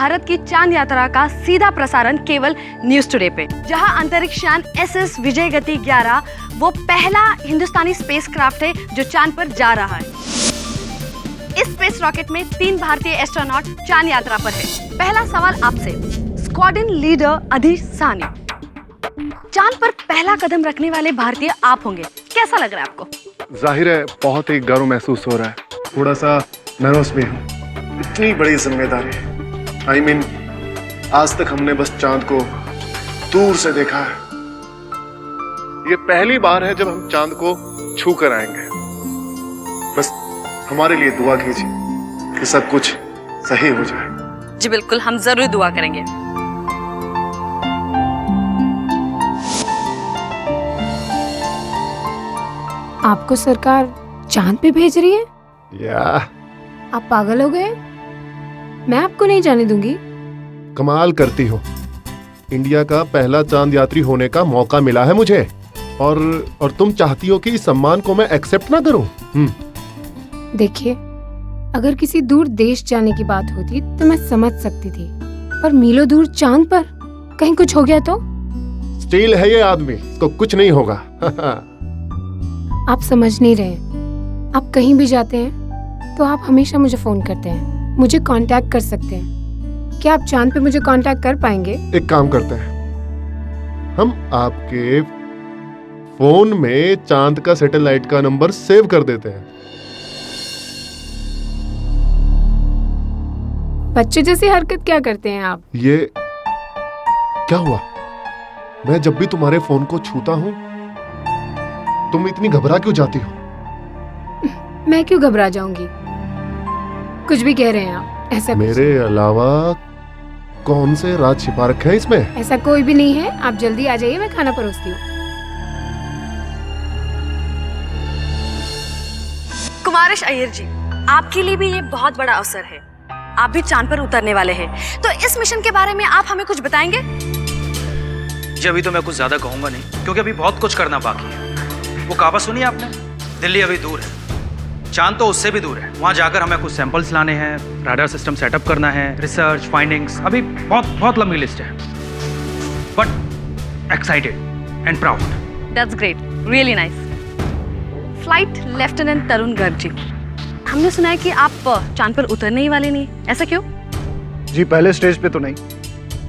भारत की चांद यात्रा का सीधा प्रसारण केवल न्यूज टुडे पे, जहां अंतरिक्ष यान SS विजयगति 11 वो पहला हिंदुस्तानी स्पेसक्राफ्ट है जो चांद पर जा रहा है। इस स्पेस रॉकेट में 3 भारतीय एस्ट्रोनॉट चांद यात्रा पर है। पहला सवाल आपसे, स्क्वाड्रन लीडर अधीर साहनी, चांद पर पहला कदम रखने वाले भारतीय आप होंगे, कैसा लग रहा है आपको? जाहिर है बहुत ही गर्व महसूस हो रहा है, थोड़ा सा नर्वस भी हूँ। इतनी बड़ी जिम्मेदारी, I mean, आज तक हमने बस चांद को दूर से देखा है। ये पहली बार है जब हम चांद को छू कर आएंगे। बस हमारे लिए दुआ कीजिए कि सब कुछ सही हो जाए। जी बिल्कुल, हम जरूर दुआ करेंगे। आपको सरकार चांद पे भेज रही है? या आप पागल हो गए? मैं आपको नहीं जाने दूंगी। कमाल करती हो, इंडिया का पहला चांद यात्री होने का मौका मिला है मुझे, और तुम चाहती हो कि इस सम्मान को मैं एक्सेप्ट ना करूं? देखिए, अगर किसी दूर देश जाने की बात होती तो मैं समझ सकती थी, पर मीलों दूर चांद पर कहीं कुछ हो गया तो? स्टील है ये आदमी, इसको कुछ नहीं होगा। आप समझ नहीं रहे। आप कहीं भी जाते हैं तो आप हमेशा मुझे फोन करते हैं, मुझे कांटेक्ट कर सकते हैं। क्या आप चांद पे मुझे कांटेक्ट कर पाएंगे? एक काम करते हैं, हम आपके फोन में चांद का सैटेलाइट का नंबर सेव कर देते हैं। बच्चे जैसी हरकत क्या करते हैं आप? ये क्या हुआ? मैं जब भी तुम्हारे फोन को छूता हूं तुम इतनी घबरा क्यों जाती हो? मैं क्यों घबरा जाऊंगी? कुछ भी कह रहे हैं आप। ऐसा मेरे अलावा कौन से राज छिपा रखे हैं इसमें? ऐसा कोई भी नहीं है। आप जल्दी आ जाइए, मैं खाना परोसती हूँ। कुमारिश अय्यर जी, आपके लिए भी ये बहुत बड़ा अवसर है। आप भी चांद पर उतरने वाले हैं, तो इस मिशन के बारे में आप हमें कुछ बताएंगे? जी अभी तो मैं कुछ ज्यादा कहूंगा नहीं, क्योंकि अभी बहुत कुछ करना बाकी है। वो कहावत सुनी आपने, दिल्ली अभी दूर है, चांद तो उससे भी दूर है। वहां जाकर हमें कुछ सैंपल्स लाने हैं, राडार सिस्टम सेटअप करना है, रिसर्च फाइंडिंग्स, अभी बहुत बहुत लंबी लिस्ट है, but excited and proud. That's great, really nice. Flight lieutenant Tarun Garg ji, हमने सुना है कि आप चांद पर उतरने ही वाले नहीं, ऐसा क्यों? जी पहले स्टेज पे तो नहीं,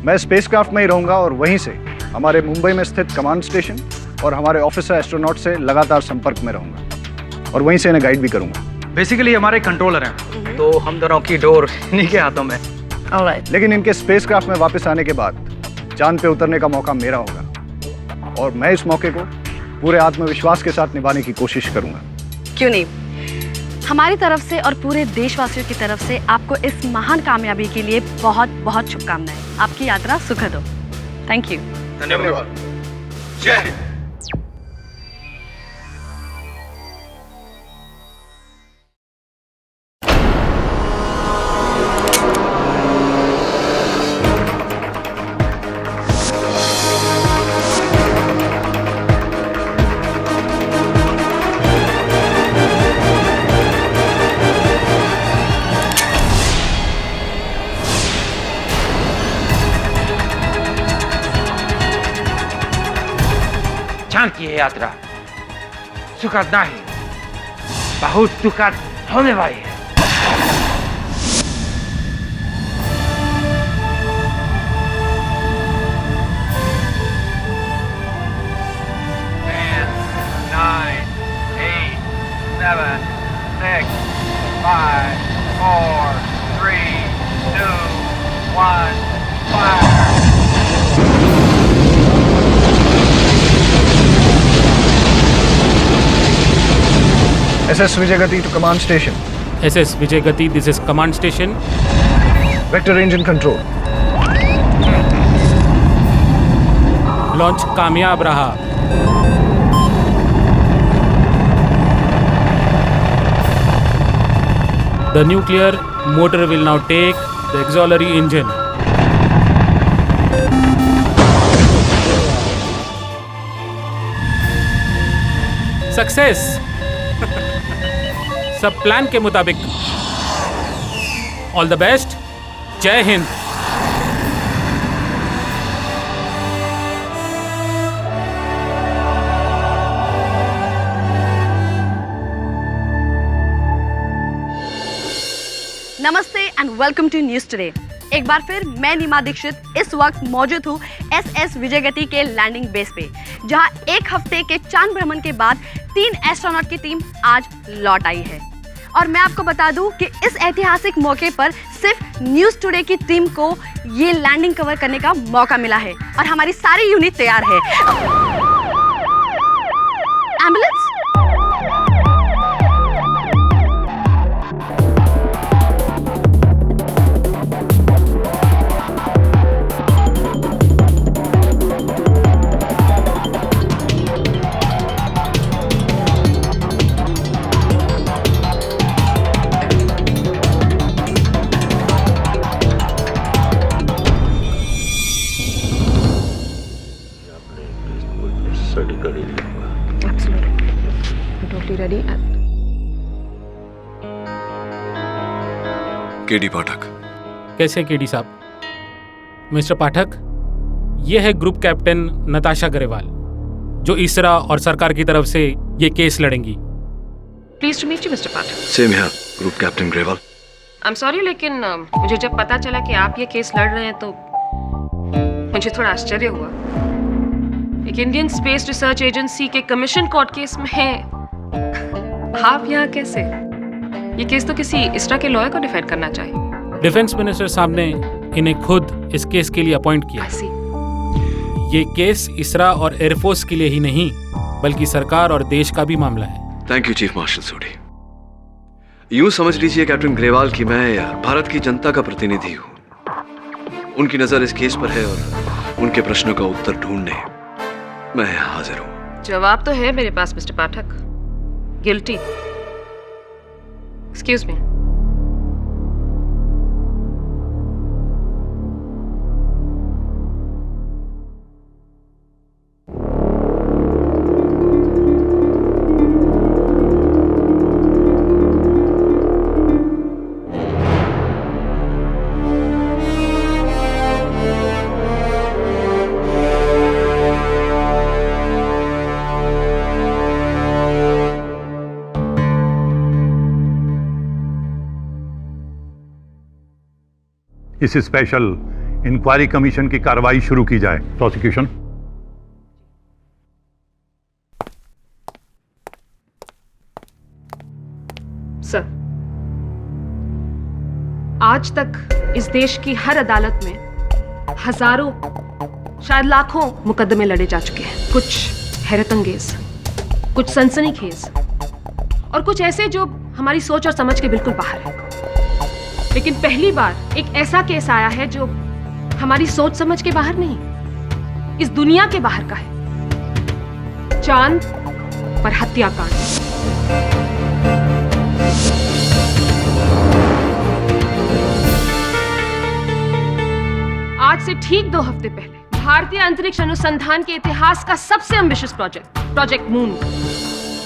मैं स्पेसक्राफ्ट में ही रहूंगा और वहीं से हमारे मुंबई में स्थित कमांड स्टेशन और हमारे ऑफिसर एस्ट्रोनॉट से लगातार संपर्क में रहूंगा और वहीं से इन्हें गाइड भी करूंगा। बेसिकली हमारे कंट्रोलर हैं, तो हम दोनों की डोर इन्हीं के हाथों में। ऑलराइट। लेकिन इनके स्पेसक्राफ्ट में वापस आने के बाद चांद पे उतरने का मौका मेरा होगा और मैं इस मौके को पूरे आत्मविश्वास के साथ निभाने की कोशिश करूंगा। क्यों नहीं, हमारी तरफ से और पूरे देशवासियों की तरफ से आपको इस महान कामयाबी के लिए बहुत बहुत शुभकामनाएं। आपकी यात्रा सुखद हो। Thank you. धन्यवाद। जय हिंद। चांद की है यात्रा सुखद नहीं, बहुत दुखद होने वाली है। Nine, 8, 7, 6, 5, 4, 3, 2, 1, fire! SS Vijayagati to command station. SS Vijayagati, this is command station. Vector engine control. Launch कामयाब रहा। The nuclear motor will now take the auxiliary engine. Success! सब प्लान के मुताबिक। All the best. जय हिंद। नमस्ते and welcome to News Today. एक बार फिर मैं नीमा दीक्षित इस वक्त मौजूद हूँ SS विजयगति के लैंडिंग बेस पे, जहाँ एक हफ्ते के चांद भ्रमण के बाद 3 एस्ट्रोनॉट की टीम आज लौट आई है। और मैं आपको बता दूं कि इस ऐतिहासिक मौके पर सिर्फ न्यूज टुडे की टीम को ये लैंडिंग कवर करने का मौका मिला है और हमारी सारी यूनिट तैयार है। एम्बुलेंस केडी पाठक। कैसे केडी साहब? मिस्टर पाठक, ये है ग्रुप कैप्टन नताशा ग्रेवाल, जो इसरा और सरकार की तरफ से ये केस लड़ेंगी। Please to meet you mister Pathak. Same here, group captain Grewal. I am sorry, लेकिन मुझे जब पता चला कि आप ये केस लड़ रहे हैं तो मुझे थोड़ा आश्चर्य हुआ। एक इंडियन स्पेस रिसर्च एजेंसी के कमीशन कोर्ट केस में आप यहाँ कैसे? ये केस तो किसी इसरा के लॉयर को डिफेंड करना चाहिए। डिफेंस मिनिस्टर साहब ने इन्हें खुद इस केस के लिए अपॉइंट किया। ये केस इसरा और एयरफोर्स के लिए ही नहीं बल्कि सरकार और देश का भी मामला है। थैंक यू चीफ मार्शल सोडी। यूं समझ लीजिए कैप्टन ग्रेवाल कि मैं भारत की जनता का प्रतिनिधि हूँ। उनकी नजर इस केस पर है और उनके प्रश्नों का उत्तर ढूंढने मैं हाजिर हूँ। जवाब तो है मेरे पास मिस्टर पाठक। गिल्टी। Excuse me. इस स्पेशल इंक्वायरी कमीशन की कार्रवाई शुरू की जाए। प्रोसिक्यूशन। सर, आज तक इस देश की हर अदालत में हजारों शायद लाखों मुकदमे लड़े जा चुके हैं। कुछ हैरतअंगेज, कुछ सनसनीखेज और कुछ ऐसे जो हमारी सोच और समझ के बिल्कुल बाहर है। लेकिन पहली बार एक ऐसा केस आया है जो हमारी सोच समझ के बाहर नहीं, इस दुनिया के बाहर का है। चांद पर हत्याकांड। आज से ठीक 2 हफ्ते पहले भारतीय अंतरिक्ष अनुसंधान के इतिहास का सबसे एम्बिशियस प्रोजेक्ट मून,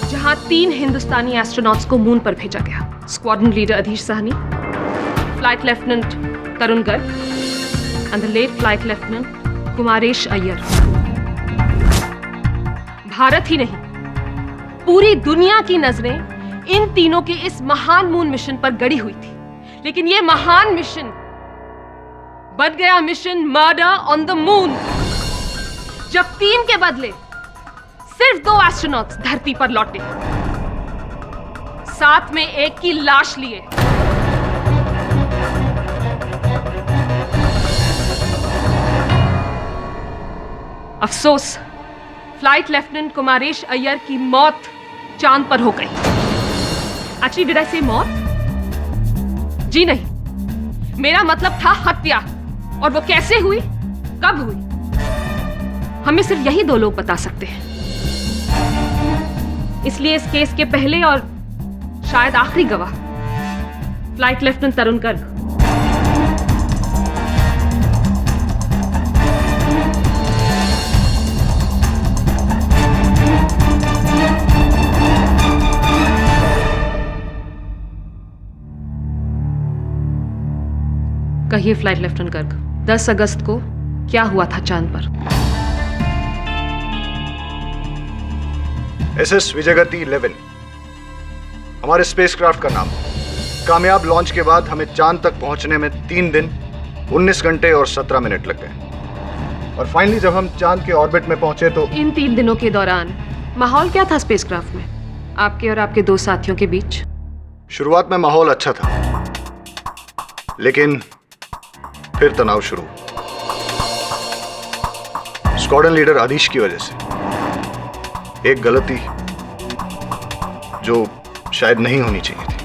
जहां 3 हिंदुस्तानी एस्ट्रोनॉट्स को मून पर भेजा गया। Squadron leader Adhish Sahni, flight lieutenant Tarun Garg and the late flight lieutenant Kumaresh Iyer. Bharat ही नहीं, पूरी दुनिया की नजरें इन तीनों के इस महान मून मिशन पर गड़ी हुई थी। लेकिन ये महान मिशन बन गया mission murder on the moon, जब 3 के बदले सिर्फ 2 एस्ट्रोनॉट्स धरती पर लौटे, साथ में एक की लाश लिए। अफसोस, फ्लाइट लेफ्टिनेंट कुमारेश अय्यर की मौत चांद पर हो गई। एक्चुअली डिड आई से मौत? जी नहीं, मेरा मतलब था हत्या। और वो कैसे हुई, कब हुई, हमें सिर्फ यही 2 लोग बता सकते हैं। इसलिए इस केस के पहले और शायद आखिरी गवाह फ्लाइट लेफ्टिनेंट तरुण गर्ग। कहिए फ्लाइट लेफ्टिनेंट गर्ग, 10 अगस्त को क्या हुआ था चांद पर? SS विजयगति 11 हमारे स्पेसक्राफ्ट का नाम। कामयाब लॉन्च के बाद हमें चांद तक पहुंचने में 3 दिन 19 घंटे और 17 मिनट लग गए। और फाइनली जब हम चांद के ऑर्बिट में पहुंचे तो इन 3 दिनों के दौरान माहौल क्या था स्पेसक्राफ्ट में, आपके और आपके 2 साथियों के बीच? शुरुआत में माहौल अच्छा था, लेकिन फिर तनाव शुरू। स्क्वाड्रन लीडर आदिश की वजह से एक गलती जो शायद नहीं होनी चाहिए थी।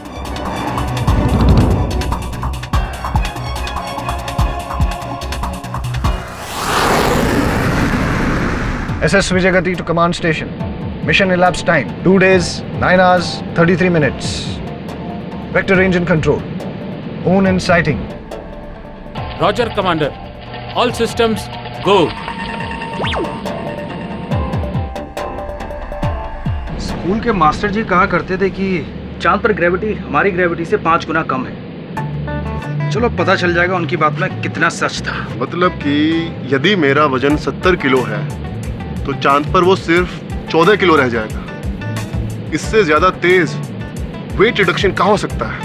SS Vijayagati to command station. Mission elapsed time 2 days, 9 hours, 33 minutes. Vector range and control. Moon in sighting. Roger commander, all systems go. School के मास्टर जी कहा करते थे कि चांद पर ग्रेविटी हमारी ग्रेविटी से 5 गुना कम है। चलो पता चल जाएगा उनकी बात में कितना सच था। मतलब कि यदि मेरा वजन 70 किलो है तो चांद पर वो सिर्फ 14 किलो रह जाएगा। इससे ज्यादा तेज वेट रिडक्शन कहाँ हो सकता है?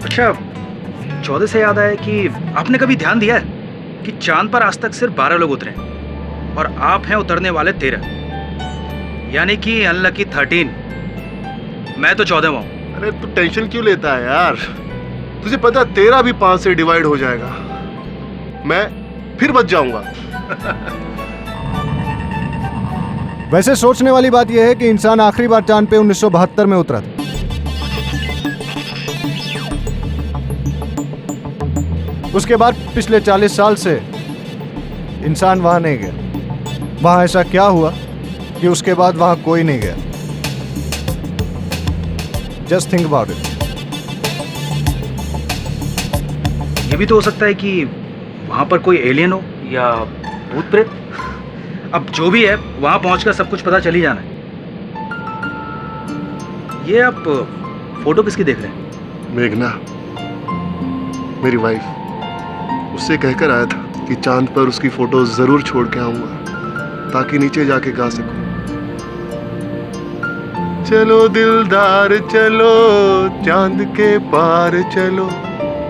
अच्छा, 14 से याद आया कि आपने कभी ध्यान दिया है कि चांद पर आज तक सिर्फ 12 लोग उतरे और आप हैं उतरने वाले 13, यानी कि अनलकी 13। मैं तो 14वां हूं। अरे तू टेंशन क्यों लेता है यार? तुझे पता है 13 भी 5 से डिवाइड हो जाएगा, मैं फिर बच जाऊंगा। वैसे सोचने वाली बात यह है कि इंसान आखिरी बार चांद पे 1972 में उतरा था। उसके बाद पिछले 40 साल से इंसान वहां नहीं गया। वहां ऐसा क्या हुआ कि उसके बाद वहां कोई नहीं गया? Just think about it. ये भी तो हो सकता है कि वहां पर कोई एलियन हो या भूत प्रेत। अब जो भी है वहां पहुंचकर सब कुछ पता चल ही जाना है। ये आप फोटो किसकी देख रहे हैं? मेघना, मेरी वाइफ। उससे कहकर आया था कि चांद पर उसकी फोटो जरूर छोड़ के आऊंगा ताकि नीचे जाके गा सकूं। चलो दिलदार चलो चांद के पार चलो,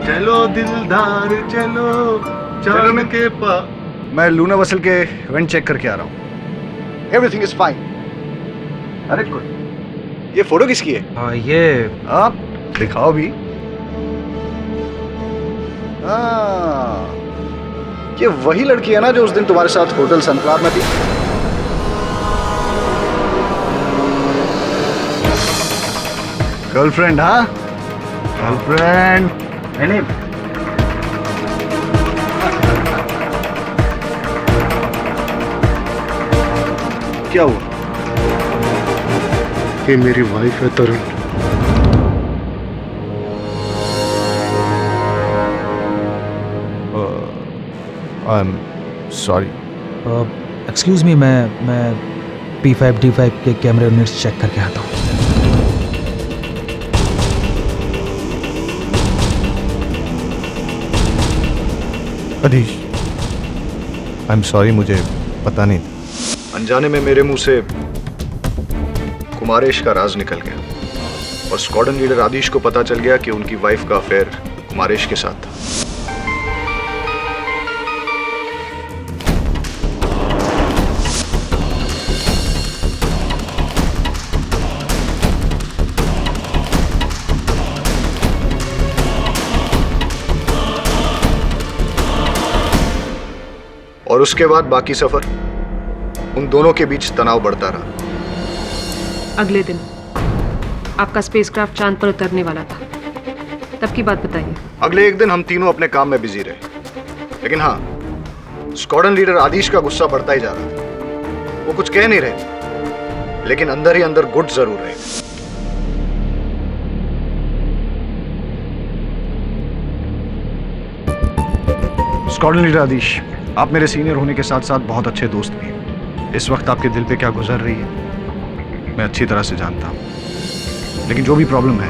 चलो दिलदार चलो चांद के पार। मैं लूना वसल के इवेंट चेक करके आ रहा हूँ। Everything is fine. अरे गुड। ये फोटो किसकी है? ये आप दिखाओ भी। ये वही लड़की है ना जो उस दिन तुम्हारे साथ होटल सनफ्लावर में थी? गर्लफ्रेंड? हाँ, गर्लफ्रेंड। नहीं, क्या हुआ? ये मेरी वाइफ है Tarun. I am sorry. Excuse me, मैं P5 D5 के कैमरे यूनिट्स चेक करके आता हूँ। अधीश, आई एम सॉरी, मुझे पता नहीं था। अनजाने में मेरे मुंह से कुमारेश का राज निकल गया और स्क्वाड्रन लीडर आदिश को पता चल गया कि उनकी वाइफ का अफेयर कुमारेश के साथ था। और उसके बाद बाकी सफर उन दोनों के बीच तनाव बढ़ता रहा। अगले दिन आपका स्पेसक्राफ्ट चांद पर उतरने वाला था, तब की बात बताइए। अगले एक दिन हम तीनों अपने काम में बिजी रहे, लेकिन हाँ, स्क्वाड्रन लीडर आदिश का गुस्सा बढ़ता ही जा रहा था। वो कुछ कह नहीं रहे थे, लेकिन अंदर ही अंदर गुट जरूर रहे। स्क्वाड्रन लीडर आदिश, आप मेरे सीनियर होने के साथ साथ बहुत अच्छे दोस्त भी हैं। इस वक्त आपके दिल पे क्या गुजर रही है मैं अच्छी तरह से जानता हूँ, लेकिन जो भी प्रॉब्लम है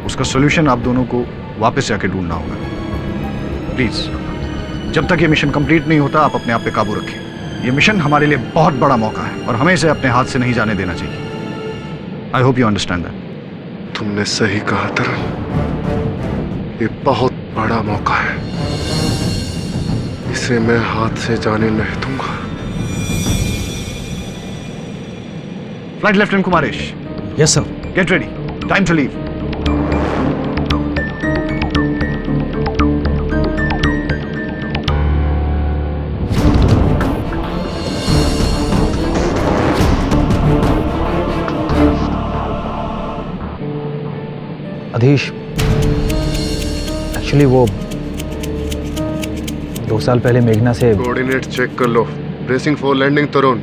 उसका सॉल्यूशन आप दोनों को वापस जाके ढूंढना होगा। प्लीज, जब तक ये मिशन कंप्लीट नहीं होता आप अपने आप पे काबू रखें। ये मिशन हमारे लिए बहुत बड़ा मौका है और हमें इसे अपने हाथ से नहीं जाने देना चाहिए। I hope you understand that. तुमने सही कहा तरन, ये बहुत बड़ा मौका है, इसे मैं हाथ से जाने नहीं दूंगा। Flight Lieutenant Kumaresh. Yes, sir. Get ready. Time to leave. Adhish, actually वो 2 साल पहले मेघना से कोऑर्डिनेट चेक कर लो। Bracing for landing Tarun.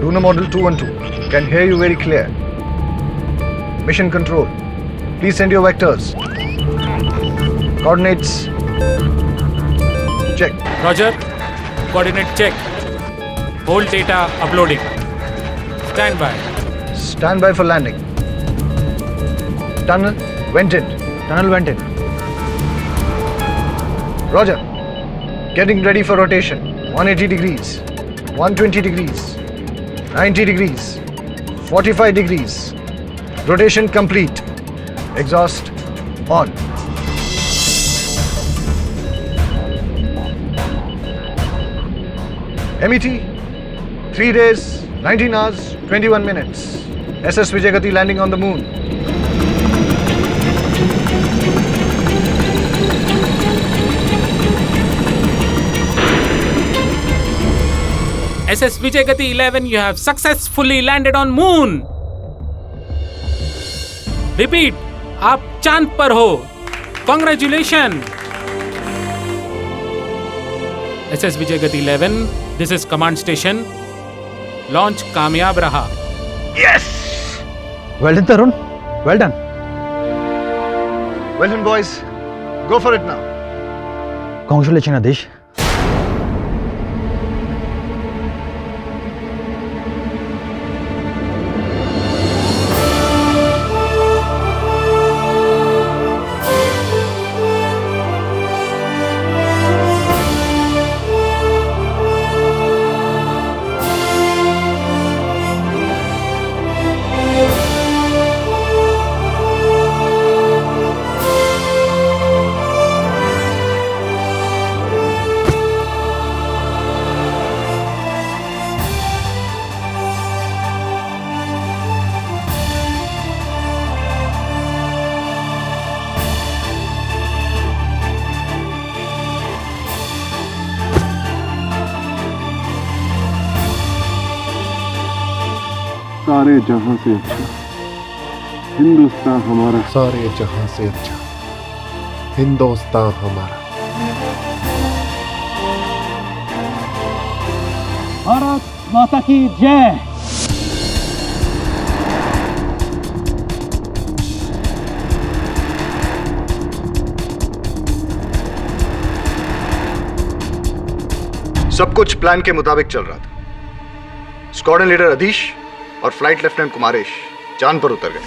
Lunar Model 212. Can hear you very clear. Mission Control. Please send your vectors. Coordinates. Check. Roger. Coordinate check. Whole data uploading. Stand by. Stand by for landing. Tunnel vented. Tunnel vented. Roger. Getting ready for rotation. 180 degrees. 120 degrees. 90 degrees. 45 degrees. Rotation complete. Exhaust on. MET 3 days, 19 hours, 21 minutes. SS Vijay landing on the moon. SS Vijay Gati 11, you have successfully landed on moon. Repeat, आप चांद पर हो. Congratulations. SS Vijay Gati 11, this is command station. Launch कामयाब रहा. Yes! Well done Tarun, well done. Well done, boys. Go for it now. Congratulations, अधीश। सारे जहां से अच्छा हिंदुस्तान हमारा। सारे जहां से अच्छा हिंदुस्तान हमारा। भारत माता की जय। सब कुछ प्लान के मुताबिक चल रहा था। स्क्वाड्रन लीडर अधीश और फ्लाइट लेफ्टिनेंट कुमारेश चांद पर उतर गए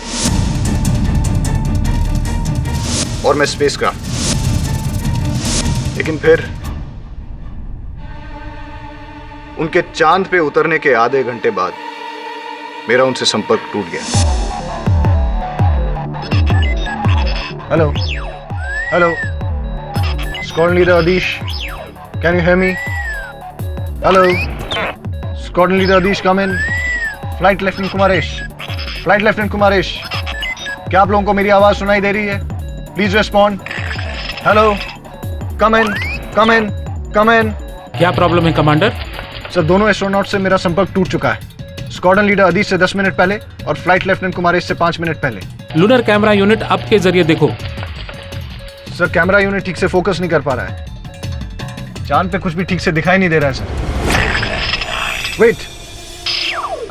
और मैं स्पेसक्राफ्ट। लेकिन फिर उनके चांद पे उतरने के आधे घंटे बाद मेरा उनसे संपर्क टूट गया। Hello hello, squadron leader अधीश, can you hear me? Hello, squadron leader अधीश, come in. Flight lieutenant Kumaresh, flight lieutenant Kumaresh, क्या आप लोगों को मेरी आवाज सुनाई दे रही है? Please respond. हेलो, कम इन, कम इन, कम इन। क्या प्रॉब्लम है कमांडर? सर, दोनों एस्ट्रोनॉट से मेरा संपर्क टूट चुका है। स्क्वाड्रन लीडर अधीश से 10 मिनट पहले और फ्लाइट लेफ्टिनेंट कुमारेश से 5 मिनट पहले। लूनर कैमरा यूनिट अप के जरिए देखो। सर, कैमरा यूनिट ठीक से फोकस नहीं कर पा रहा है। चांद पे कुछ भी ठीक से दिखाई नहीं दे रहा है sir. Wait,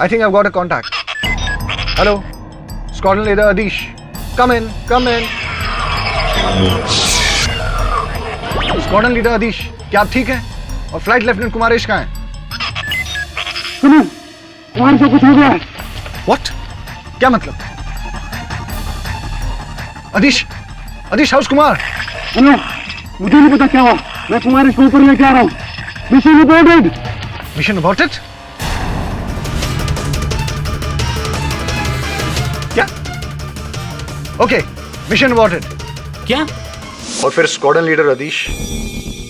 I think I've got a contact. Hello, Squadron Leader Adish. Come in, come in. Squadron Leader Adish, क्या आप ठीक हैं? और फ्लाइट लेफ्टिनेंट कुमारेश कहाँ हैं? सुनो, वहां से कुछ हो गया है। What? क्या मतलब? अदिश, अदिश, हाउस कुमार। हेलो, मुझे नहीं पता क्या हुआ। मैं कुमारेश को ऊपर लेके आ रहा हूँ। Mission aborted. Mission aborted? Okay, mission aborted. क्या? और फिर squadron leader Adhish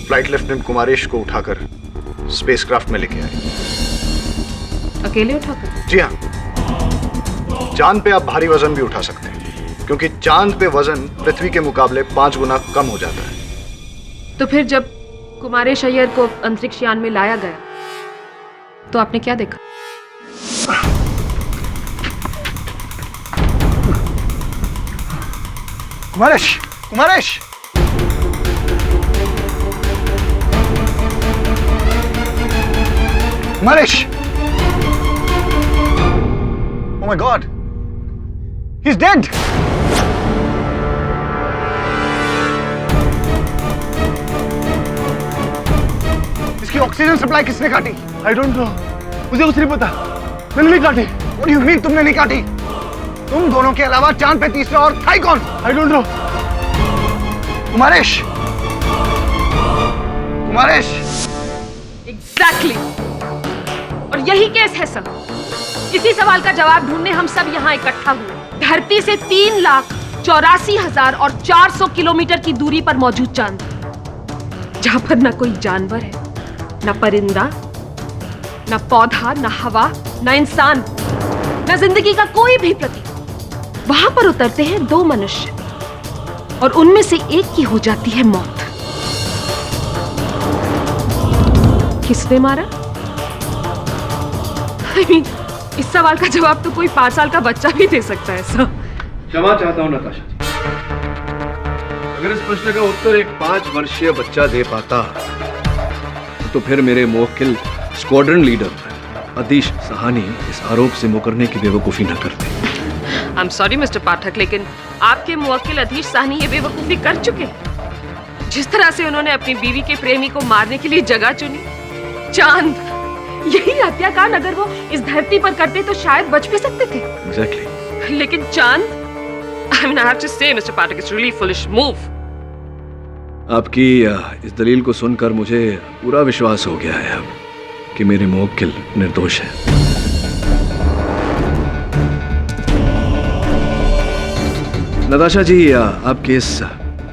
flight lieutenant Kumaresh को उठाकर स्पेसक्राफ्ट में लेके आए। अकेले उठाकर? जी हाँ, चांद पे आप भारी वजन भी उठा सकते हैं, क्योंकि चांद पे वजन पृथ्वी के मुकाबले 5 गुना कम हो जाता है। तो फिर जब कुमारेश अय्यर को अंतरिक्ष यान में लाया गया तो आपने क्या देखा? Kumaresh, Kumaresh! Kumaresh! Oh my God! He's dead! इसकी ऑक्सीजन सप्लाई किसने काटी? I don't know. मुझे कुछ नहीं पता। मैंने नहीं काटी। What do you mean तुमने नहीं काटी? तुम दोनों के अलावा चांद पे तीसरा और था ही कौन? I don't know. Kumaresh! Kumaresh! Exactly. और यही केस है सर। इसी सवाल का जवाब ढूंढने हम सब यहाँ इकट्ठा हुए। धरती से 3,84,000 और 400 किलोमीटर की दूरी पर मौजूद चांद, जहां पर न कोई जानवर है, न परिंदा, न पौधा, न हवा, न इंसान, न जिंदगी का कोई भी प्रतीक। वहां पर उतरते हैं 2 मनुष्य और उनमें से एक की हो जाती है मौत। किसने मारा? I mean, इस सवाल का जवाब तो कोई 5 साल का बच्चा भी दे सकता है सर। क्षमा चाहता हूं नताशा जी। अगर इस प्रश्न का उत्तर एक 5 वर्षीय बच्चा दे पाता तो फिर मेरे मुवक्किल स्क्वाड्रन लीडर अधीश सहानी इस आरोप से मुकरने की बेवकूफी न करते। I'm sorry मिस्टर पाठक, लेकिन आपके मुवक्किल अधीश साहनी ये बेवकूफी कर चुके। जिस तरह से उन्होंने अपनी बीवी के प्रेमी को मारने के लिए जगह चुनी, चांद, यही हत्याकांड अगर वो इस धरती पर करते तो शायद बच भी सकते थे। Exactly. लेकिन चांद, I mean, I have to say, Mr. Pathak, it's really foolish move. आपकी इस दलील को सुनकर मुझे पूरा विश्वास हो गया है अब कि मेरे मुवक्किल निर्दोष है। नताशा जी, आपके इस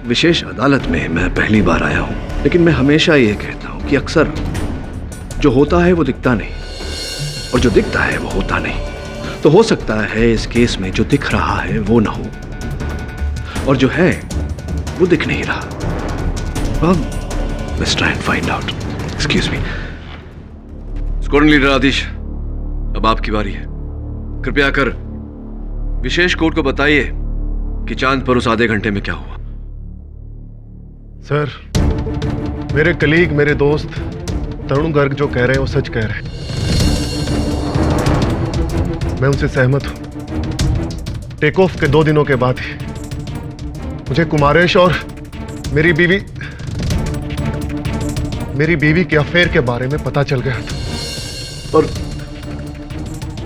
विशेष अदालत में मैं पहली बार आया हूं, लेकिन मैं हमेशा ये कहता हूं कि अक्सर जो होता है वो दिखता नहीं और जो दिखता है वो होता नहीं। तो हो सकता है इस केस में जो दिख रहा है वो ना हो और जो है वो दिख नहीं रहा। Let's try and find out. Excuse me. Squadron leader Aadish, अब आपकी बारी है। कृपया कर विशेष कोर्ट को बताइए कि चांद पर उस आधे घंटे में क्या हुआ। सर, मेरे कलीग, मेरे दोस्त तरुण गर्ग जो कह रहे हैं वो सच कह रहे हैं। मैं उनसे सहमत हूं। टेक ऑफ के 2 दिनों के बाद ही मुझे कुमारेश और मेरी बीवी के अफेयर के बारे में पता चल गया था और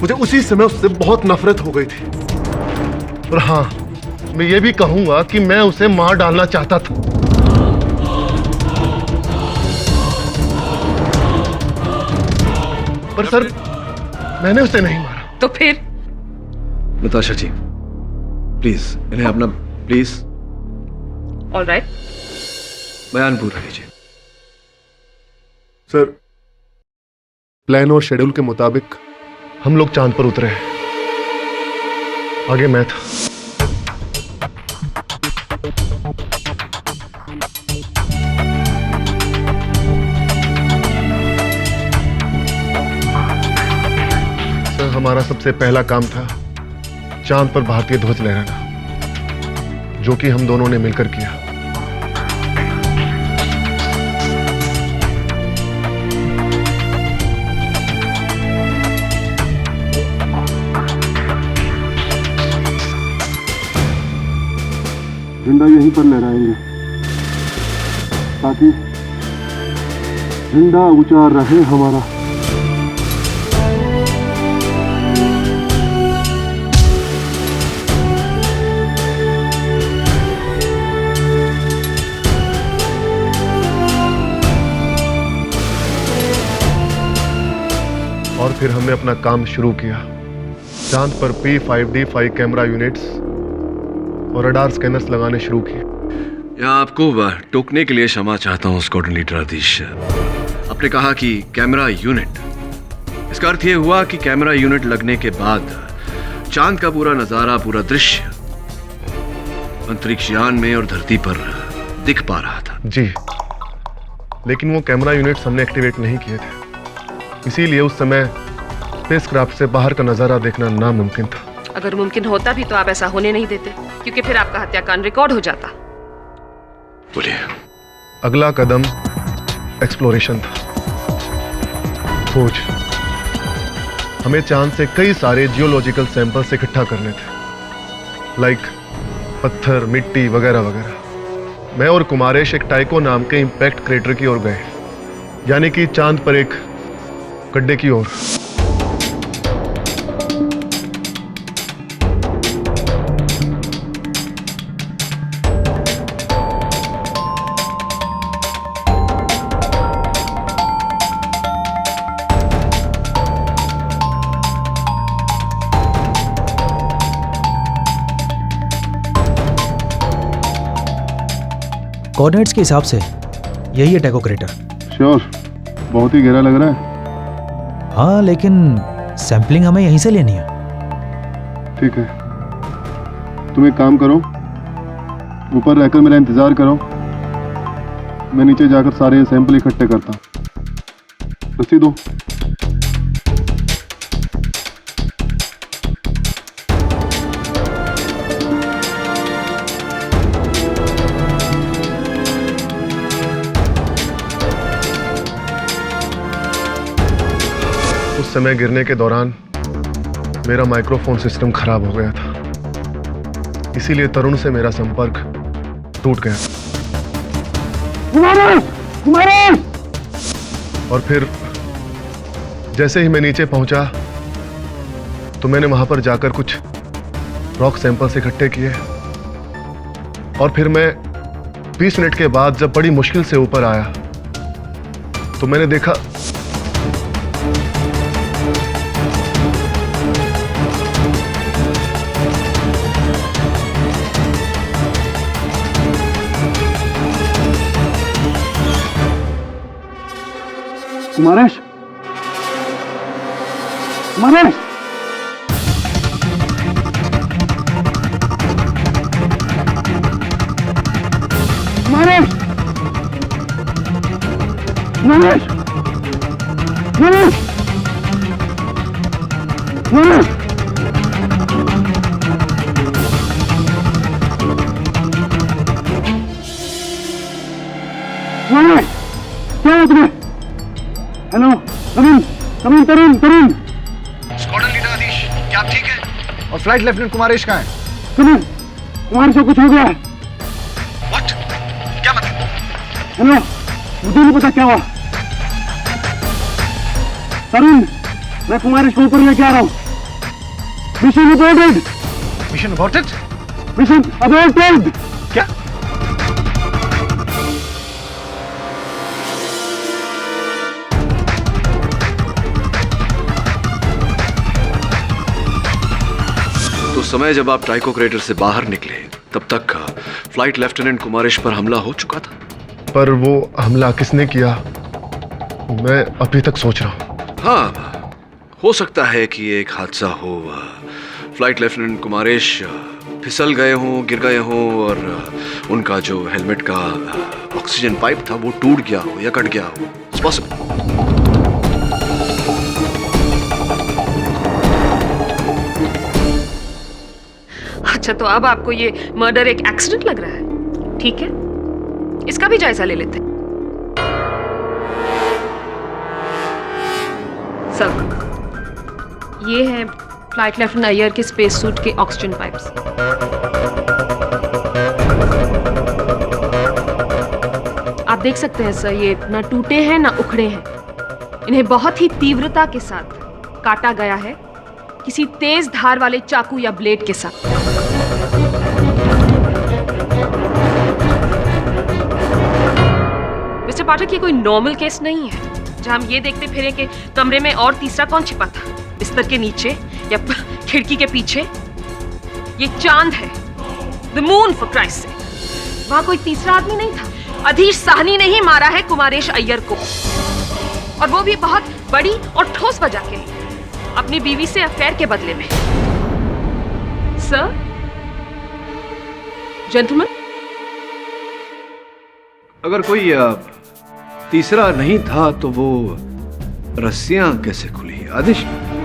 मुझे उसी समय उससे बहुत नफरत हो गई थी। और हाँ, मैं ये भी कहूंगा कि मैं उसे मार डालना चाहता था। पर सर, मैंने उसे नहीं मारा। तो फिर? नताशा जी, प्लीज इन्हें अपना प्लीज। ऑल राइट, बयान पूरा कीजिए। सर, प्लान और शेड्यूल के मुताबिक हम लोग चांद पर उतरे हैं। आगे मैं था। सर, हमारा सबसे पहला काम था चांद पर भारतीय ध्वज लहराना, जो कि हम दोनों ने मिलकर किया। झंडा यहीं पर लहराएंगे ताकि झंडा ऊंचा रहे हमारा। और फिर हमने अपना काम शुरू किया। चांद पर P5D5 कैमरा यूनिट्स और रडार स्कैनर्स लगाने शुरू किए। यहाँ आपको टोकने के लिए क्षमा चाहता हूँ स्क्वाड्रन लीडर आदिश। आपने कहा कि कैमरा यूनिट, इसका अर्थ ये हुआ कि कैमरा यूनिट लगने के बाद चांद का पूरा नजारा, पूरा दृश्य अंतरिक्ष यान में और धरती पर दिख पा रहा था। जी, लेकिन वो कैमरा यूनिट्स हमने एक्टिवेट नहीं किए थे, इसीलिए उस समय स्पेसक्राफ्ट से बाहर का नजारा देखना नामुमकिन था। अगर मुमकिन होता भी तो आप ऐसा होने नहीं देते, क्योंकि फिर आपका हत्याकांड रिकॉर्ड हो जाता। बोलिए। अगला कदम एक्सप्लोरेशन था, खोज। हमें चांद से कई सारे जियोलॉजिकल सैंपल्स इकट्ठा करने थे, लाइक पत्थर, मिट्टी वगैरह वगैरह। मैं और कुमारेश एक टाइको नाम के इंपैक्ट क्रेटर की ओर गए, यानी कि चांद पर एक गड्ढे की ओर। कोऑर्डिनेट्स के हिसाब से यही है टैको क्रेटर। श्योर, बहुत ही गहरा लग रहा है। हाँ, लेकिन सैंपलिंग हमें यहीं से लेनी है। ठीक है, तुम एक काम करो, ऊपर रहकर मेरा इंतजार करो, मैं नीचे जाकर सारे सैंपल इकट्ठे करता हूँ। रस्सी दो। उस समय गिरने के दौरान मेरा माइक्रोफोन सिस्टम खराब हो गया था, इसीलिए तरुण से मेरा संपर्क टूट गया। और फिर जैसे ही मैं नीचे पहुंचा तो मैंने वहां पर जाकर कुछ रॉक सैंपल्स इकट्ठे किए, और फिर मैं 20 मिनट के बाद जब बड़ी मुश्किल से ऊपर आया तो मैंने देखा कुमारेश, कुमारेश, कुमारेश, कुमारेश, कुमारेश, कुमारेश। कुमारेश, क्या हुआ तुम्हें? हेलो, तरुण, तरुण। स्क्वाड्रन लीडर आदिश, क्या आप ठीक है? और फ्लाइट लेफ्टिनेंट कुमारेश कहाँ है? तरुण, कुमारेश को कुछ हो गया है। What? क्या मतलब? हेलो, मुझे नहीं पता क्या हुआ। तरुण, मैं कुमारेश को ऊपर लेके आ रहा हूँ। Mission aborted. Mission aborted? Mission aborted. क्या? समय जब आप टाइको क्रेटर से बाहर निकले तब तक फ्लाइट लेफ्टिनेंट कुमारेश पर हमला हो चुका था। पर वो हमला किसने किया, मैं अभी तक सोच रहा हूँ। हाँ, हो सकता है कि एक हादसा हो, फ्लाइट लेफ्टिनेंट कुमारेश फिसल गए हों, गिर गए हों, और उनका जो हेलमेट का ऑक्सीजन पाइप था वो टूट गया हो या कट गया हो। It's possible. अच्छा, तो अब आपको ये मर्डर एक एक्सीडेंट लग रहा है? ठीक है, इसका भी जायजा ले लेते हैं। सर, ये है फ्लाइट लेफ्टिनेंट अय्यर के स्पेस सूट के ऑक्सीजन पाइप्स। आप देख सकते हैं सर, ये ना टूटे हैं ना उखड़े हैं। इन्हें बहुत ही तीव्रता के साथ काटा गया है, किसी तेज धार वाले चाकू या ब्लेड के साथ। मिस्टर पाठक, ये कोई नॉर्मल केस नहीं है जहां हम ये देखते फिरे कि कमरे में और तीसरा कौन छिपा था, बिस्तर के नीचे या खिड़की के पीछे। ये चांद है, द मून फॉर क्राइस्ट सेक। वहां कोई तीसरा आदमी नहीं था। अधीश साहनी ने ही मारा है कुमारेश अय्यर को, और वो भी बहुत बड़ी और ठोस वजह के लिए, अपनी बीवी से अफेयर के बदले में। सर, जेंटलमैन, अगर कोई तीसरा नहीं था तो वो रस्सियां कैसे खुली? आदिश,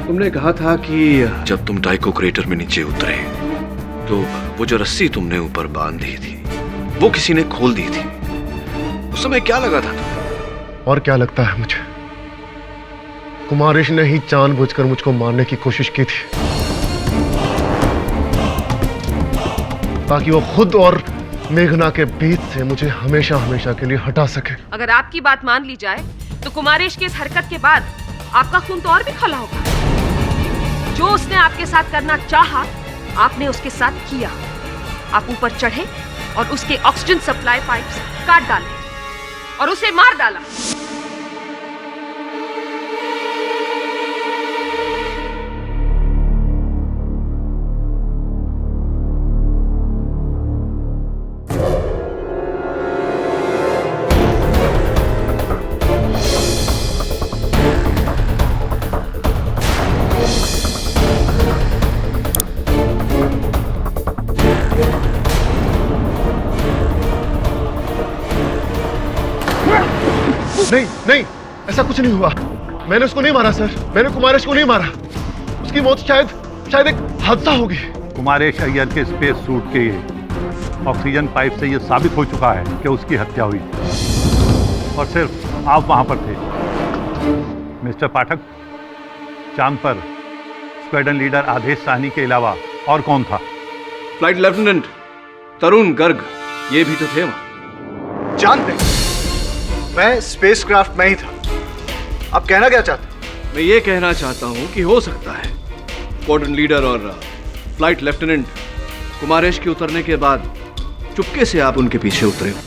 तुमने कहा था कि जब तुम टाइको क्रेटर में नीचे उतरे तो वो जो रस्सी तुमने ऊपर बांध दी थी वो किसी ने खोल दी थी। उस समय क्या लगा था तुम्हें? और क्या लगता है मुझे? कुमारेश ने ही जानबूझकर मुझको मारने की कोशिश की थी ताकि वो खुद और मेघना के बीच से मुझे हमेशा हमेशा के लिए हटा सके। अगर आपकी बात मान ली जाए तो कुमारेश की इस हरकत के बाद आपका खून तो और भी खौला होगा। जो उसने आपके साथ करना चाहा, आपने उसके साथ किया। आप ऊपर चढ़े और उसके ऑक्सीजन सप्लाई पाइप्स काट डाले और उसे मार डाला। नहीं नहीं, ऐसा कुछ नहीं हुआ। मैंने उसको नहीं मारा सर, मैंने कुमारेश को नहीं मारा। उसकी मौत शायद एक हादसा होगी। कुमारेश अय्यर के स्पेस सूट के ऑक्सीजन पाइप से यह साबित हो चुका है कि उसकी हत्या हुई और सिर्फ आप वहां पर थे। मिस्टर पाठक, चांद पर स्क्वाड्रन लीडर आदेश साहनी के अलावा और कौन था? फ्लाइट लेफ्टिनेंट तरुण गर्ग, ये भी तो थे वहां। चांद पे मैं स्पेसक्राफ्ट में ही था। आप कहना क्या चाहते? मैं ये कहना चाहता हूं कि हो सकता है स्क्वाड्रन लीडर और फ्लाइट लेफ्टिनेंट कुमारेश के उतरने के बाद चुपके से आप उनके पीछे उतरे हो।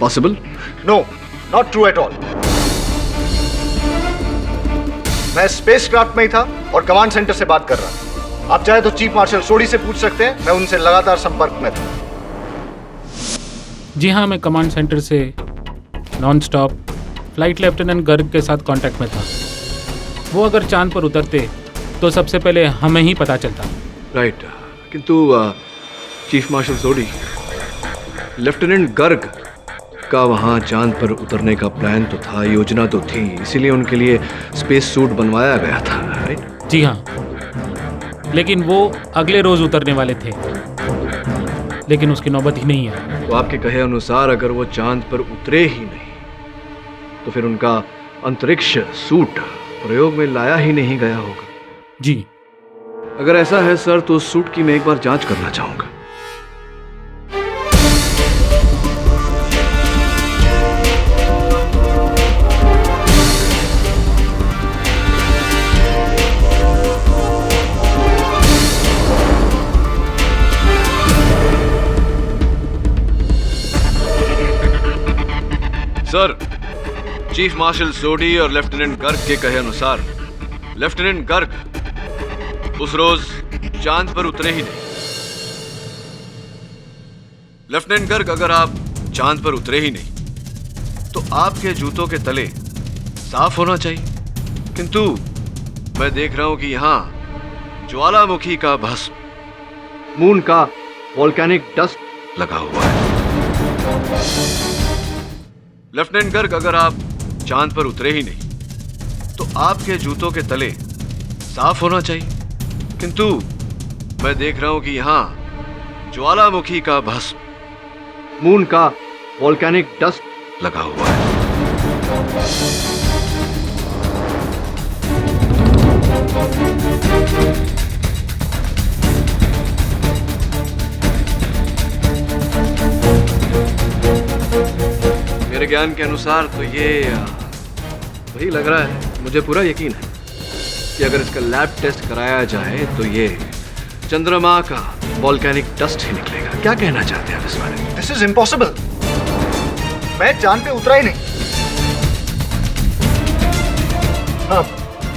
Possible? No, not true at all. मैं स्पेसक्राफ्ट में ही था और कमांड सेंटर से बात कर रहा था। आप चाहे तो चीफ मार्शल सोडी से पूछ सकते हैं, मैं उनसे लगातार संपर्क में था। जी हाँ, मैं कमांड सेंटर से non stop flight lieutenant Garg के साथ कांटेक्ट में था। वो अगर चांद पर उतरते तो सबसे पहले हमें ही पता चलता। राइट, किंतु चीफ मार्शल सोडी, लेफ्टिनेंट गर्ग का वहाँ चांद पर उतरने का प्लान तो था, योजना तो थी, इसीलिए उनके लिए स्पेस सूट बनवाया गया था। राइट? जी हाँ, लेकिन वो अगले रोज उतरने वाले थे, लेकिन उसकी नौबत ही नहीं है। तो आपके कहे अनुसार अगर वो चांद पर उतरे ही नहीं तो फिर उनका अंतरिक्ष सूट प्रयोग में लाया ही नहीं गया होगा। जी, अगर ऐसा है सर तो उस सूट की मैं एक बार जांच करना चाहूंगा। सर, चीफ मार्शल सोडी और लेफ्टिनेंट गर्ग के कहे अनुसार लेफ्टिनेंट गर्ग उस रोज चांद पर उतरे ही नहीं। लेफ्टिनेंट गर्ग, अगर आप चांद पर उतरे ही नहीं तो आपके जूतों के तले साफ होना चाहिए, किंतु मैं देख रहा हूं कि यहां ज्वालामुखी का भस्म, मून का वोल्केनिक डस्ट लगा हुआ है। लेफ्टिनेंट गर्ग, अगर आप चांद पर उतरे ही नहीं तो आपके जूतों के तले साफ होना चाहिए, किंतु मैं देख रहा हूं कि यहां ज्वालामुखी का भस्म, मून का वोल्केनिक डस्ट लगा हुआ है। मेरे ज्ञान के अनुसार तो ये वही लग रहा है। मुझे पूरा यकीन है कि अगर इसका लैब टेस्ट कराया जाए तो ये चंद्रमा का वोल्केनिक डस्ट ही निकलेगा। क्या कहना चाहते हैं आप इस बारे में? This is impossible. मैं चांद पे उतरा ही नहीं। हाँ,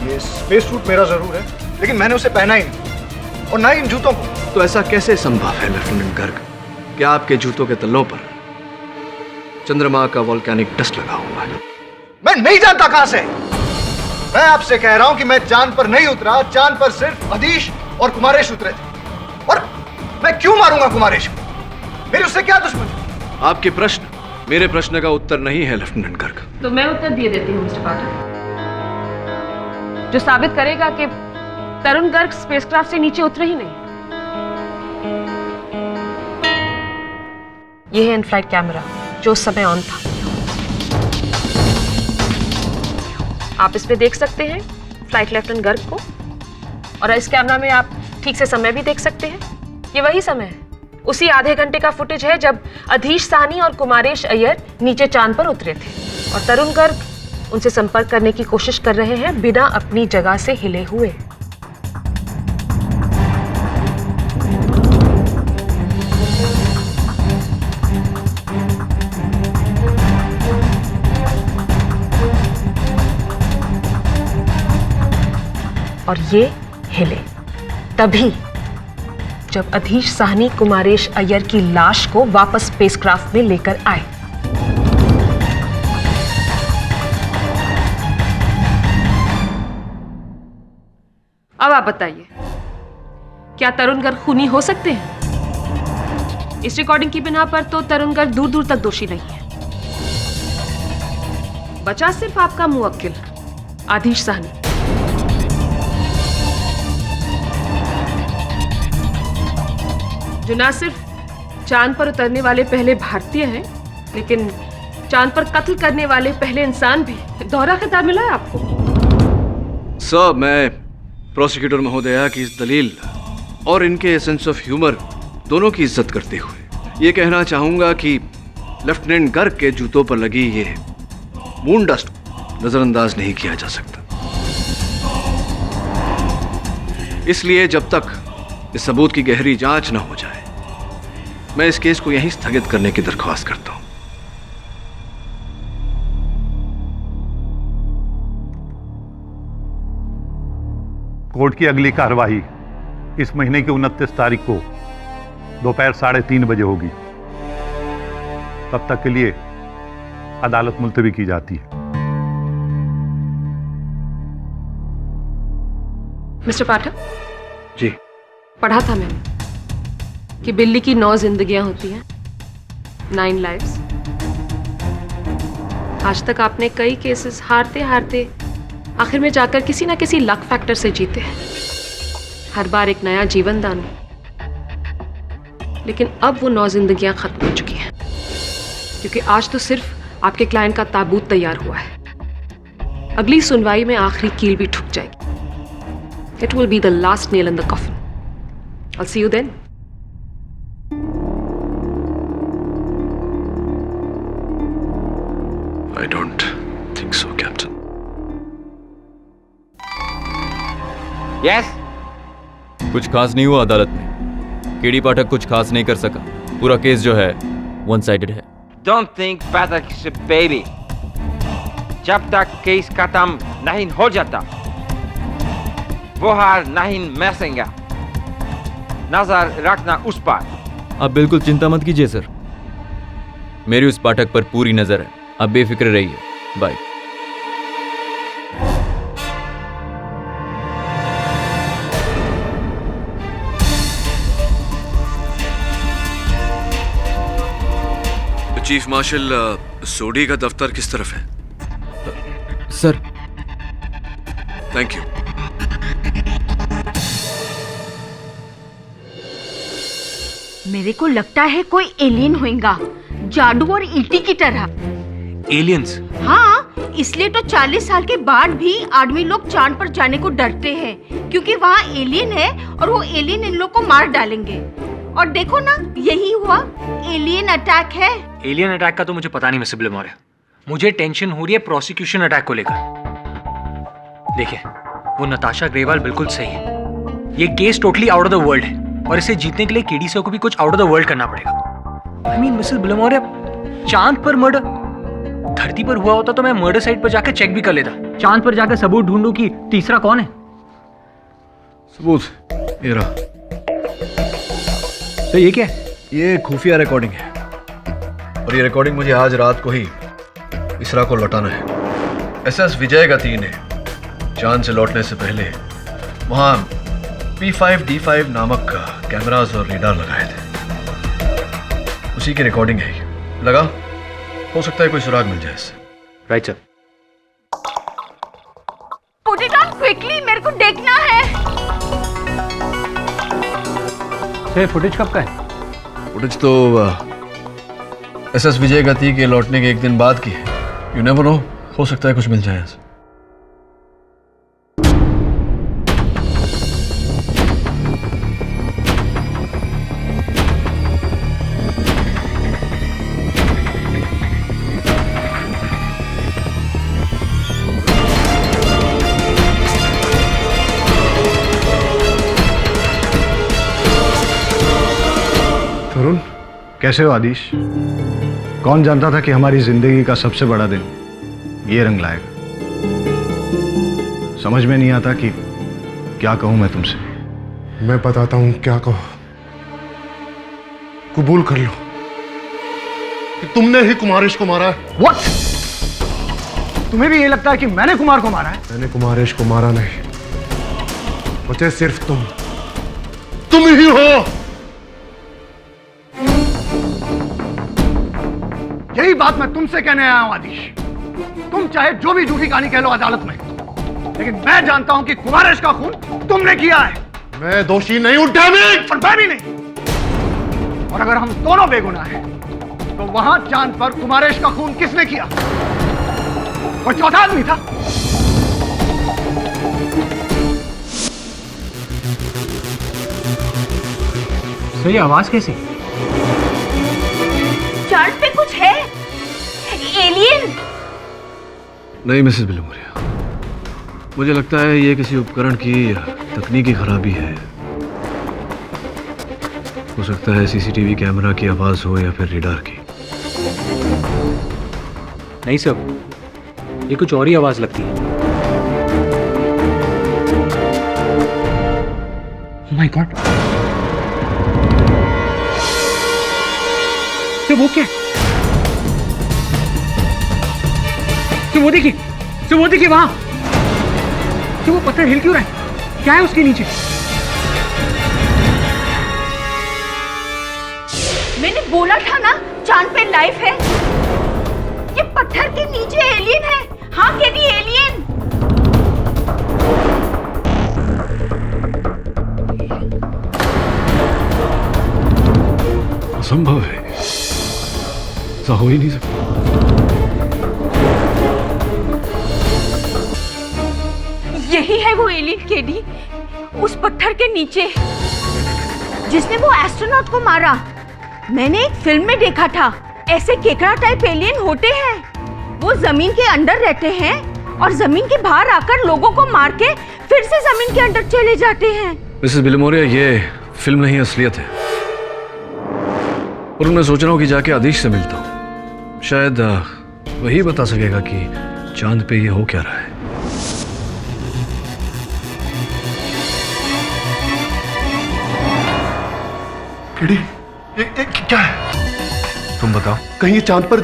ये स्पेस सूट मेरा जरूर है, लेकिन मैंने उसे पहना ही नहीं, और ना ही इन जूतों को। तो ऐसा कैसे संभव है लेफ्टिनेंट गर्ग कि आपके जूतों के तल्लों पर चंद्रमा का वॉल्केनिक डस्ट लगा हुआ है। मैं नहीं जानता कहां से। मैं आपसे कह रहा हूं कि मैं चांद पर नहीं उतरा, चांद पर सिर्फ अधीश और कुमारेश उतरे थे। और मैं क्यों मारूंगा कुमारेश को? मेरी उससे क्या दुश्मनी? आपके प्रश्न मेरे प्रश्न का उत्तर नहीं है लेफ्टिनेंट गर्ग। तो मैं उत्तर दिए देती हूँ मिस्टर पाठक, जो साबित करेगा कि तरुण गर्ग स्पेसक्राफ्ट से नीचे उतरे ही नहीं। यह है इन फ्लाइट कैमरा जो उस समय ऑन था। आप इसमें देख सकते हैं फ्लाइट लेफ्टिनेंट गर्ग को, और इस कैमरा में आप ठीक से समय भी देख सकते हैं। ये वही समय है, उसी आधे घंटे का फुटेज है जब अधीश साहनी और कुमारेश अय्यर नीचे चांद पर उतरे थे और तरुण गर्ग उनसे संपर्क करने की कोशिश कर रहे हैं बिना अपनी जगह से हिले हुए। और ये हिले तभी जब अधीश साहनी कुमारेश अय्यर की लाश को वापस स्पेसक्राफ्ट में लेकर आए। अब आप बताइए, क्या तरुण गर्ग खूनी हो सकते हैं? इस रिकॉर्डिंग की बिना पर तो तरुण गर्ग दूर दूर तक दोषी नहीं है। बचा सिर्फ आपका मुवक्किल आधीश साहनी। जो ना सिर्फ चांद पर उतरने वाले पहले भारतीय हैं, लेकिन चांद पर कत्ल करने वाले पहले इंसान भी। दोहरा खिताब मिला है आपको। सर, मैं प्रोसिक्यूटर महोदया की इस दलील और इनके सेंस ऑफ ह्यूमर दोनों की इज्जत करते हुए ये कहना चाहूंगा कि लेफ्टिनेंट गर्ग के जूतों पर लगी ये मून डस्ट नजरअंदाज नहीं किया जा सकता। इसलिए जब तक इस सबूत की गहरी जांच न हो जाए, मैं इस केस को यहीं स्थगित करने की दरख्वास्त करता हूं। कोर्ट की अगली कार्रवाई इस महीने की 29 तारीख को दोपहर 3:30 बजे होगी। तब तक के लिए अदालत मुलतवी की जाती है। मिस्टर पाठक जी, पढ़ा था मैंने कि बिल्ली की 9 जिंदगियां होती हैं, 9 लाइव्स। आज तक आपने कई केसेस हारते हारते आखिर में जाकर किसी ना किसी लक फैक्टर से जीते हैं। हर बार एक नया जीवन दान, लेकिन अब वो 9 जिंदगियां खत्म हो चुकी हैं, क्योंकि आज तो सिर्फ आपके क्लाइंट का ताबूत तैयार हुआ है। अगली सुनवाई में आखिरी कील भी ठुक जाएगी। It will be the last nail in the coffin. I'll see you then. I don't think so, Captain. Yes? कुछ खास नहीं हुआ अदालत में। केडी पाठक कुछ खास नहीं कर सका। पूरा केस जो है वन साइडेड है। Don't think Pathak is a baby. जब तक केस खत्म नहीं हो जाता, वो हार नहीं मैसेंगा। नजर रखना उस पर। आप बिल्कुल चिंता मत कीजिए सर, मेरी उस पाठक पर पूरी नजर है। आप बेफिक्र रहिए। बाय। चीफ मार्शल, सोडी का दफ्तर किस तरफ है? सर। Thank you. मेरे को लगता है कोई एलियन होगा, जादू और ईटी की तरह। एलियंस? हाँ, इसलिए तो 40 साल के बाद भी आदमी लोग चांद पर जाने को डरते हैं, क्योंकि वहाँ एलियन है और वो एलियन इन लोग को मार डालेंगे। और देखो ना, यही हुआ, एलियन अटैक है। एलियन अटैक का तो मुझे पता नहीं मिस्टर बिलमोरे। मुझे टेंशन हो रही है प्रोसिक्यूशन अटैक को लेकर। देखिए, वो नताशा ग्रेवाल बिल्कुल सही है। ये case totally out of the world है और इसे जीतने के लिए केडीसी को भी कुछ आउट ऑफ द वर्ल्ड करना पड़ेगा। आई मीन मिसेस बिलमोरे, चांद पर मर्डर, धरती पर हुआ होता तो मैं मर्डर साइट पर जाकर चेक भी कर लेता। चांद पर जाकर सबूत ढूंढूं कि तीसरा कौन है। सबूत ये रहा। तो ये क्या है? ये खुफिया रिकॉर्डिंग है और ये रिकॉर्डिंग मुझे आज रात को ही इसरा को लौटाना है। एसएस विजय गति ने चांद से लौटने से पहले वहां P5D5 नामक कैमरास और रेडार लगाए थे। उसी की रिकॉर्डिंग है ये। लगा, हो सकता है कोई सुराग मिल जाए इससे। Right sir. क्विकली, मेरे को देखना है। फुटेज कब का है? फुटेज तो एसएस विजय गति के लौटने के एक दिन बाद की है। यू नेवर नो, हो सकता है कुछ मिल जाए ऐसे। तरुण, कैसे हो आदिश? कौन जानता था कि हमारी जिंदगी का सबसे बड़ा दिन ये रंग लाएगा। समझ में नहीं आता कि क्या कहूं मैं तुमसे। मैं बताता हूं क्या कहो। कबूल कर लो कि तुमने ही कुमारेश को मारा है। What? तुम्हें भी ये लगता है कि मैंने कुमार को मारा है? मैंने कुमारेश को मारा नहीं, बचे सिर्फ तुम ही हो। यही बात मैं तुमसे कहने आया हूं आदिश। तुम चाहे जो भी झूठी कहानी कह लो अदालत में, लेकिन मैं जानता हूं कि कुमारेश का खून तुमने किया है। मैं दोषी नहीं हूं डैमेट। और मैं भी नहीं। और अगर हम दोनों बेगुनाह हैं, तो वहां चांद पर कुमारेश का खून किसने किया? कोई चौथा आदमी था? सही आवाज कैसी? चार्ट पे कुछ है? एलियन? नहीं मिसेस बिलमोरिया, मुझे लगता है ये किसी उपकरण की तकनीकी खराबी है। हो सकता है सीसीटीवी कैमरा की आवाज हो या फिर रेडार की। नहीं सर, ये कुछ और ही आवाज लगती है। माय गॉड, तो वो क्या? तो वो देखिए वहां। तो वो पत्थर हिल क्यों रहा है? क्या है उसके नीचे? मैंने बोला था ना, चांद पे लाइफ है। ये पत्थर के नीचे एलियन है। हाँ केडी, एलियन। असंभव है, ऐसा हो ही नहीं सकता। यही है वो एलियन केडी, उस पत्थर के नीचे, जिसने वो एस्ट्रोनॉट को मारा। मैंने एक फिल्म में देखा था, ऐसे केकड़ा टाइप एलियन होते हैं। वो जमीन के अंदर रहते हैं और जमीन के बाहर आकर लोगों को मार के फिर से जमीन के अंदर चले जाते हैं। मिसेस बिलमोरिया, ये फिल्म नहीं असलियत है। और मैं सोच रहा हूँ कि जाके आदिश से मिलता हूँ। शायद वही बता सकेगा कि चांद पे ये हो क्या रहा है। केडी, ये क्या है? तुम बताओ। कहीं ये चांद पर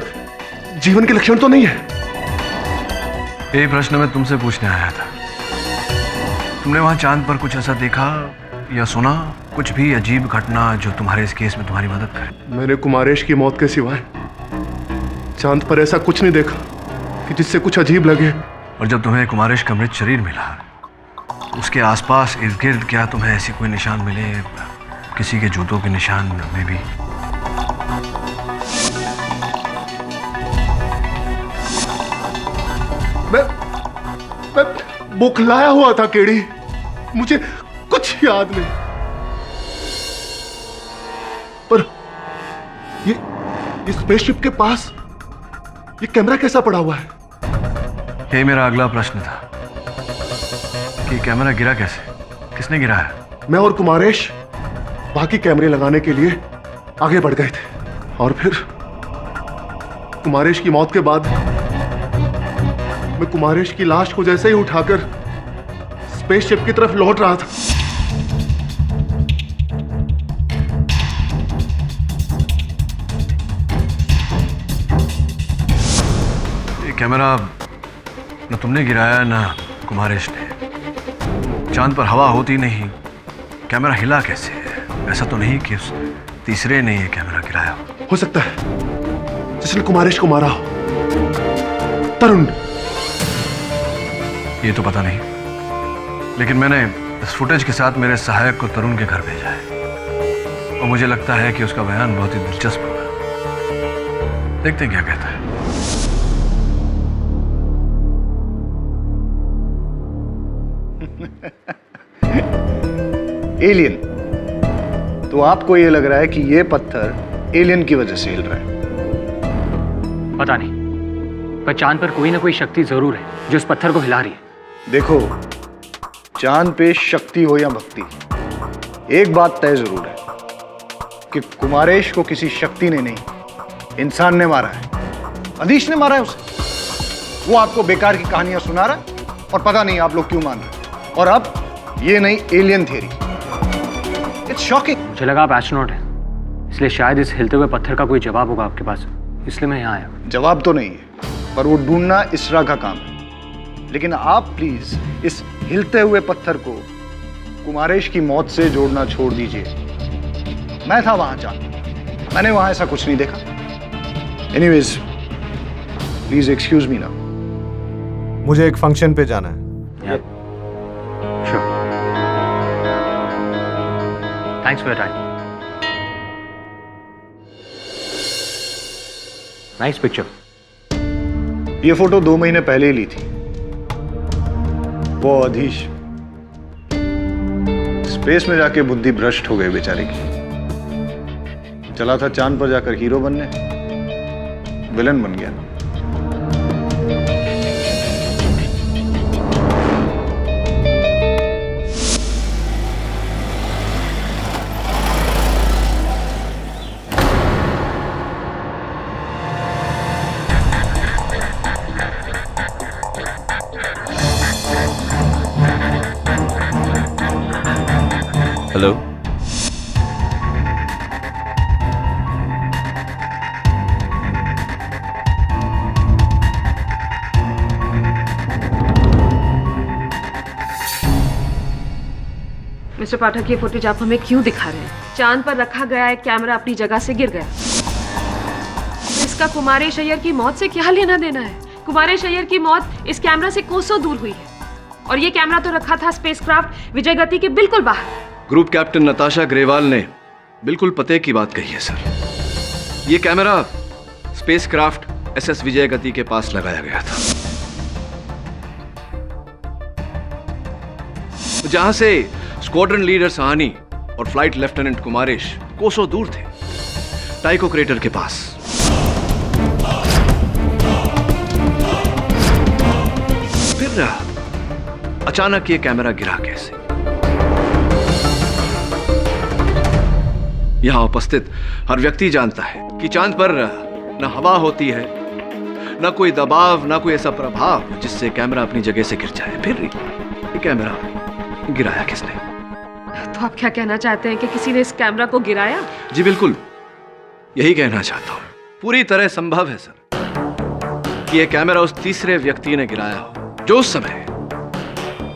जीवन के लक्षण तो नहीं है? यही प्रश्न मैं तुमसे पूछने आया था। तुमने वहां चांद पर कुछ ऐसा देखा या सुना, कुछ भी अजीब घटना जो तुम्हारे इस केस में तुम्हारी मदद करे? मैंने कुमारेश की मौत के सिवाय चांद पर ऐसा कुछ नहीं देखा कि जिससे कुछ अजीब लगे। और जब तुम्हें कुमारेश का मृत शरीर मिला, उसके आसपास इर्द गिर्द क्या तुम्हें ऐसे कोई निशान मिले, किसी के जूतों के निशान में भी? मैं बौखलाया हुआ था केडी, मुझे कुछ याद नहीं। पर ये स्पेसशिप के पास ये कैमरा कैसा पड़ा हुआ है? यही मेरा अगला प्रश्न था कि कैमरा गिरा कैसे, किसने गिराया? मैं और कुमारेश बाकी कैमरे लगाने के लिए आगे बढ़ गए थे और फिर कुमारेश की मौत के बाद मैं कुमारेश की लाश को जैसे ही उठाकर स्पेसशिप की तरफ लौट रहा था, कैमरा न तुमने गिराया ना कुमारेश ने। चांद पर हवा होती नहीं, कैमरा हिला कैसे? ऐसा तो नहीं कि उस तीसरे ने ये कैमरा गिराया हो सकता है जिसने कुमारेश को मारा हो तरुण। ये तो पता नहीं, लेकिन मैंने इस फुटेज के साथ मेरे सहायक को तरुण के घर भेजा है और मुझे लगता है कि उसका बयान बहुत ही दिलचस्प होगा। देखते हैं क्या कहता है। एलियन। तो आपको ये लग रहा है कि ये पत्थर एलियन की वजह से हिल रहा है? पता नहीं, पर चांद पर कोई ना कोई शक्ति जरूर है जो उस पत्थर को हिला रही है। देखो, चांद पे शक्ति हो या भक्ति, एक बात तय जरूर है कि कुमारेश को किसी शक्ति ने नहीं, इंसान ने मारा है। अधीश ने मारा है उसे। वो आपको बेकार की कहानियां सुना रहा है और पता नहीं आप लोग क्यों मान रहे हैं। और अब ये नई एलियन थियरी, इट्स शॉकिंग। मुझे लगा आप एस्ट्रोनॉट हैं, इसलिए शायद इस हिलते हुए पत्थर का कोई जवाब होगा आपके पास, इसलिए मैं यहाँ आया। जवाब तो नहीं है, पर वो ढूंढना इसरा का काम है। लेकिन आप प्लीज इस हिलते हुए पत्थर को कुमारेश की मौत से जोड़ना छोड़ दीजिए। मैं था वहां चांद, मैंने वहां ऐसा कुछ नहीं देखा। एनीवेज, प्लीज एक्सक्यूज मी ना, मुझे एक फंक्शन पे जाना है। Thanks for your time. Nice picture. ये फोटो 2 महीने पहले ही ली थी। वो अधीश स्पेस में जाके बुद्धि भ्रष्ट हो गई बेचारे की। चला था चांद पर जाकर हीरो बनने, विलन बन गया। हेलो, मिस्टर पाठक, ये फुटेज आप हमें क्यों दिखा रहे हैं? चांद पर रखा गया एक कैमरा अपनी जगह से गिर गया, तो इसका कुमारेश अय्यर की मौत से क्या लेना देना है? कुमारेश अय्यर की मौत इस कैमरा से कोसों दूर हुई है और ये कैमरा तो रखा था स्पेसक्राफ्ट विजय गति के बिल्कुल बाहर। ग्रुप कैप्टन नताशा ग्रेवाल ने बिल्कुल पते की बात कही है सर। ये camera spacecraft SS Vijay Gati के पास लगाया गया था, जहां से स्क्वाड्रन लीडर सहानी और फ्लाइट लेफ्टिनेंट कुमारेश कोसों दूर थे, टाइको क्रेटर के पास। फिर अचानक ये कैमरा गिरा कैसे? यहां उपस्थित हर व्यक्ति जानता है कि चांद पर न हवा होती है, न कोई दबाव, न कोई ऐसा प्रभाव जिससे कैमरा अपनी जगह से गिर जाए। फिर ये कैमरा गिराया किसने? तो आप क्या कहना चाहते हैं कि किसी ने इस कैमरा को गिराया? जी बिल्कुल, यही कहना चाहता हूं। पूरी तरह संभव है सर कि यह कैमरा उस तीसरे व्यक्ति ने गिराया हो जो उस समय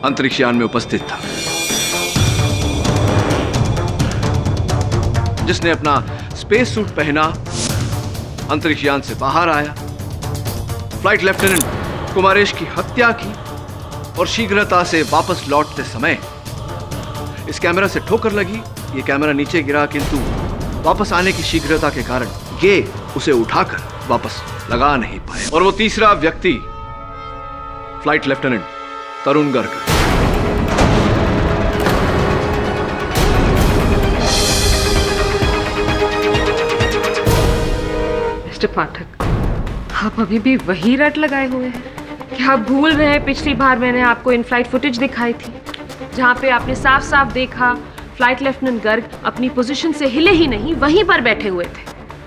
अंतरिक्षयान में उपस्थित था, जिसने अपना स्पेस सूट पहना, अंतरिक्षयान से बाहर आया, फ्लाइट लेफ्टिनेंट कुमारेश की हत्या की और शीघ्रता से वापस लौटते समय इस कैमरा से ठोकर लगी। ये कैमरा नीचे गिरा, किंतु वापस आने की शीघ्रता के कारण ये उसे उठाकर वापस लगा नहीं पाए। और वो तीसरा व्यक्ति flight lieutenant Tarun Garg. Mister पाठक, आप अभी भी वही रट लगाए हुए हैं? क्या आप भूल रहे हैं पिछली बार मैंने आपको इन फ्लाइट फुटेज दिखाई थी, जहां पे आपने साफ साफ देखा फ्लाइट लेफ्टिनेंट गर्ग अपनी पोजीशन से हिले ही नहीं, वहीं पर बैठे हुए थे।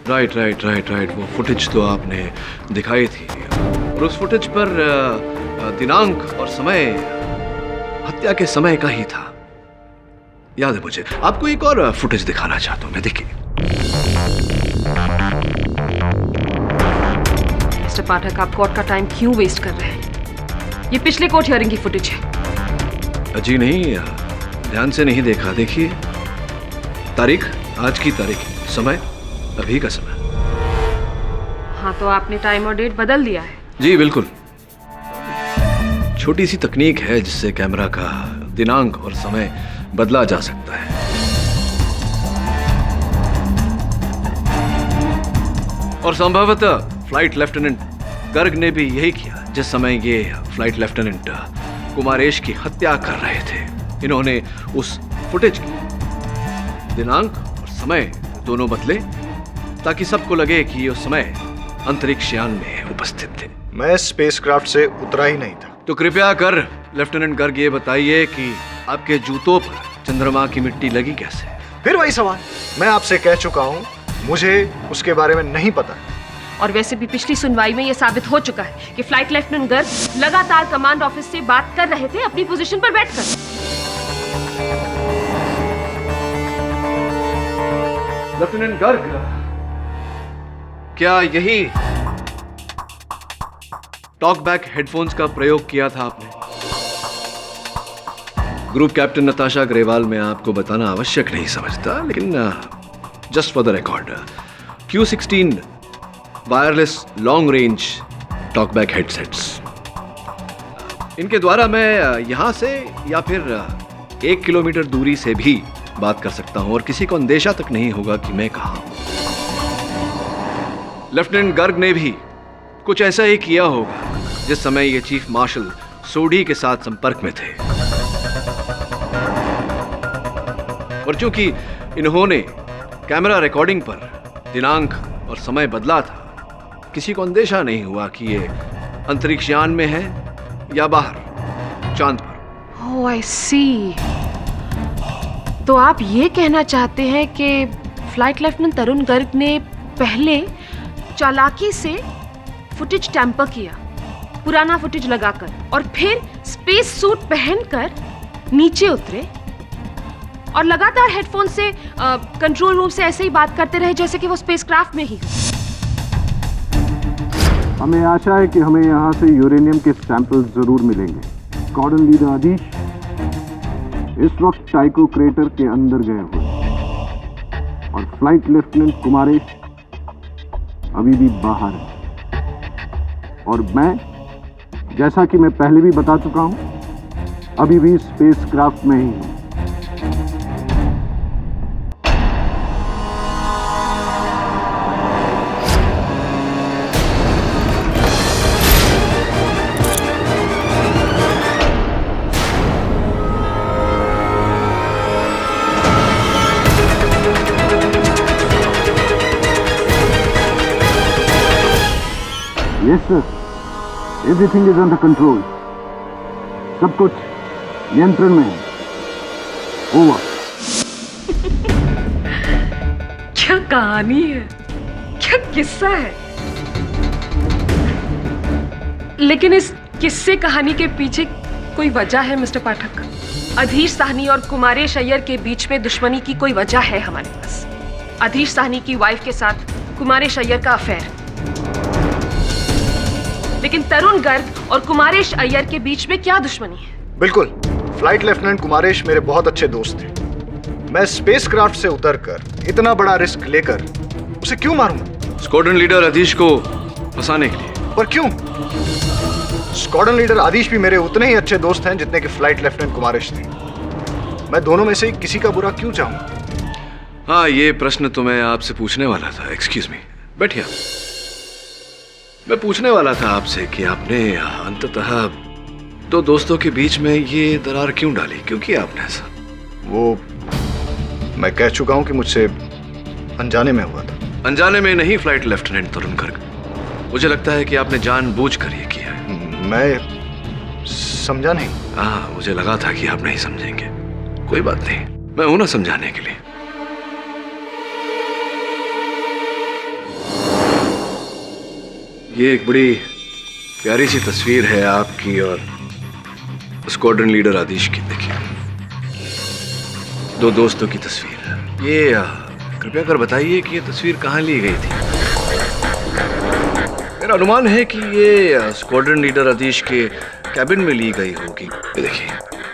राइट। वो फुटेज तो आपने दिखाई थी और उस फुटेज पर दिनांक और समय हत्या के समय का ही था, याद है मुझे। आपको एक और फुटेज दिखाना चाहता हूं मैं, देखिए। मिस्टर मिस्टर पाठक, आप कोर्ट का टाइम क्यों वेस्ट कर रहे हैं? ये पिछले कोर्ट हियरिंग की फुटेज है। जी नहीं, ध्यान से नहीं देखा। देखिए तारीख, आज की तारीख, समय अभी का समय। हाँ, तो आपने टाइम और डेट बदल दिया है। जी बिल्कुल। छोटी सी तकनीक है जिससे कैमरा का दिनांक और समय बदला जा सकता है। और संभवतः फ्लाइट लेफ्टिनेंट गर्ग ने भी यही किया जिस समय ये फ्लाइट लेफ्टिनेंट कुमारेश की हत्या कर रहे थे। इन्होंने उस फुटेज की दिनांक और समय दोनों बदले ताकि सबको लगे कि उस समय अंतरिक्ष यान में उपस्थित थे। मैं स्पेसक्राफ्ट से उतरा ही नहीं था। तो कृपया कर लेफ्टिनेंट गर्ग ये बताइए कि आपके जूतों पर चंद्रमा की मिट्टी लगी कैसे? फिर वही सवाल, मैं आपसे कह चुका हूँ, मुझे उसके बारे में नहीं पता। और वैसे भी पिछली सुनवाई में यह साबित हो चुका है कि फ्लाइट लेफ्टिनेंट गर्ग लगातार कमांड ऑफिस से बात कर रहे थे अपनी पोजीशन पर बैठकर। लेफ्टिनेंट गर्ग, क्या यही टॉक बैक हेडफोन्स का प्रयोग किया था आपने? ग्रुप कैप्टन नताशा ग्रेवाल मैं आपको बताना आवश्यक नहीं समझता, लेकिन just for the record, Q16 wireless long range talk back headsets, इनके द्वारा मैं यहां से या फिर 1 किलोमीटर दूरी से भी बात कर सकता हूं और किसी को अंदेशा तक नहीं होगा कि मैं कहां हूं। लेफ्टिनेंट गर्ग ने भी कुछ ऐसा ही किया होगा जिस समय ये चीफ मार्शल सोडी के साथ संपर्क में थे। और चूंकि इन्होंने कैमरा रिकॉर्डिंग पर दिनांक और समय बदला था, किसी को अंदेशा नहीं हुआ कि ये अंतरिक्ष यान में है या बाहर चांद पर। ओह, आई सी। तो आप ये कहना चाहते हैं कि फ्लाइट लेफ्टिनेंट तरुण गर्ग ने पहले चालाकी से फुटेज टैंपर किया, पुराना फुटेज लगाकर, और फिर स्पेस सूट पहनकर नीचे उतरे और लगातार हेडफोन से कंट्रोल रूम से ऐसे ही बात करते रहे जैसे कि वो स्पेसक्राफ्ट में ही। हमें आशा है कि हमें यहाँ से यूरेनियम के सैंपल जरूर मिलेंगे। स्क्वाड्रन लीडर आदिश इस वक्त टाइको क्रेटर के अंदर गए हुए और फ्लाइट लेफ्टिनेंट कुमारेश अभी भी बाहर है। और मैं, जैसा कि मैं पहले भी बता चुका हूं, अभी भी स्पेसक्राफ्ट में ही हूं। Yes, sir. Everything is under control. सब कुछ नियंत्रण में है। Over. क्या कहानी है, क्या किस्सा है। लेकिन इस किस्से कहानी के पीछे कोई वजह है मिस्टर पाठक। अधीर साहनी और कुमारेश अय्यर के बीच में दुश्मनी की कोई वजह है हमारे पास। अधीर साहनी की वाइफ के साथ कुमारेश अय्यर का अफेयर, लेकिन तरुण गर्ग और कुमारेश अय्यर के बीच में क्या दुश्मनी है? बिल्कुल, फ्लाइट लेफ्टिनेंट कुमारेश मेरे बहुत अच्छे दोस्त थे। मैं स्पेसक्राफ्ट से उतरकर इतना बड़ा रिस्क लेकर उसे क्यों मारूंगा? स्क्वाड्रन लीडर आदिश को फंसाने के लिए। पर क्यों? स्क्वाड्रन लीडर आदिश भी मेरे उतने ही अच्छे दोस्त हैं जितने कि फ्लाइट लेफ्टिनेंट कुमारेश थे। मैं दोनों में से किसी का बुरा क्यों चाहूंगा? हाँ, ये प्रश्न तो मैं आपसे पूछने वाला था। एक्सक्यूज मी, बैठिए। मैं पूछने वाला था आपसे कि आपने अंततः दो दोस्तों के बीच में ये दरार क्यों डाली? क्यों किया आपने ऐसा? वो मैं कह चुका हूं कि मुझसे अनजाने में हुआ था। अनजाने में नहीं फ्लाइट लेफ्टिनेंट तरुण गर्ग, मुझे लगता है कि आपने जानबूझकर ये किया है। मैं समझा नहीं। हाँ, मुझे लगा था कि आप नहीं समझेंगे। कोई बात नहीं, मैं हूं ना समझाने के लिए। ये एक बड़ी प्यारी सी तस्वीर है आपकी और स्क्वाड्रन लीडर आदिश की। देखिए, दो दोस्तों की तस्वीर। ये कृपया कर बताइए कि ये तस्वीर कहाँ ली गई थी? मेरा अनुमान है कि ये स्क्वाड्रन लीडर अधीश के कैबिन में ली गई होगी। ये देखिए,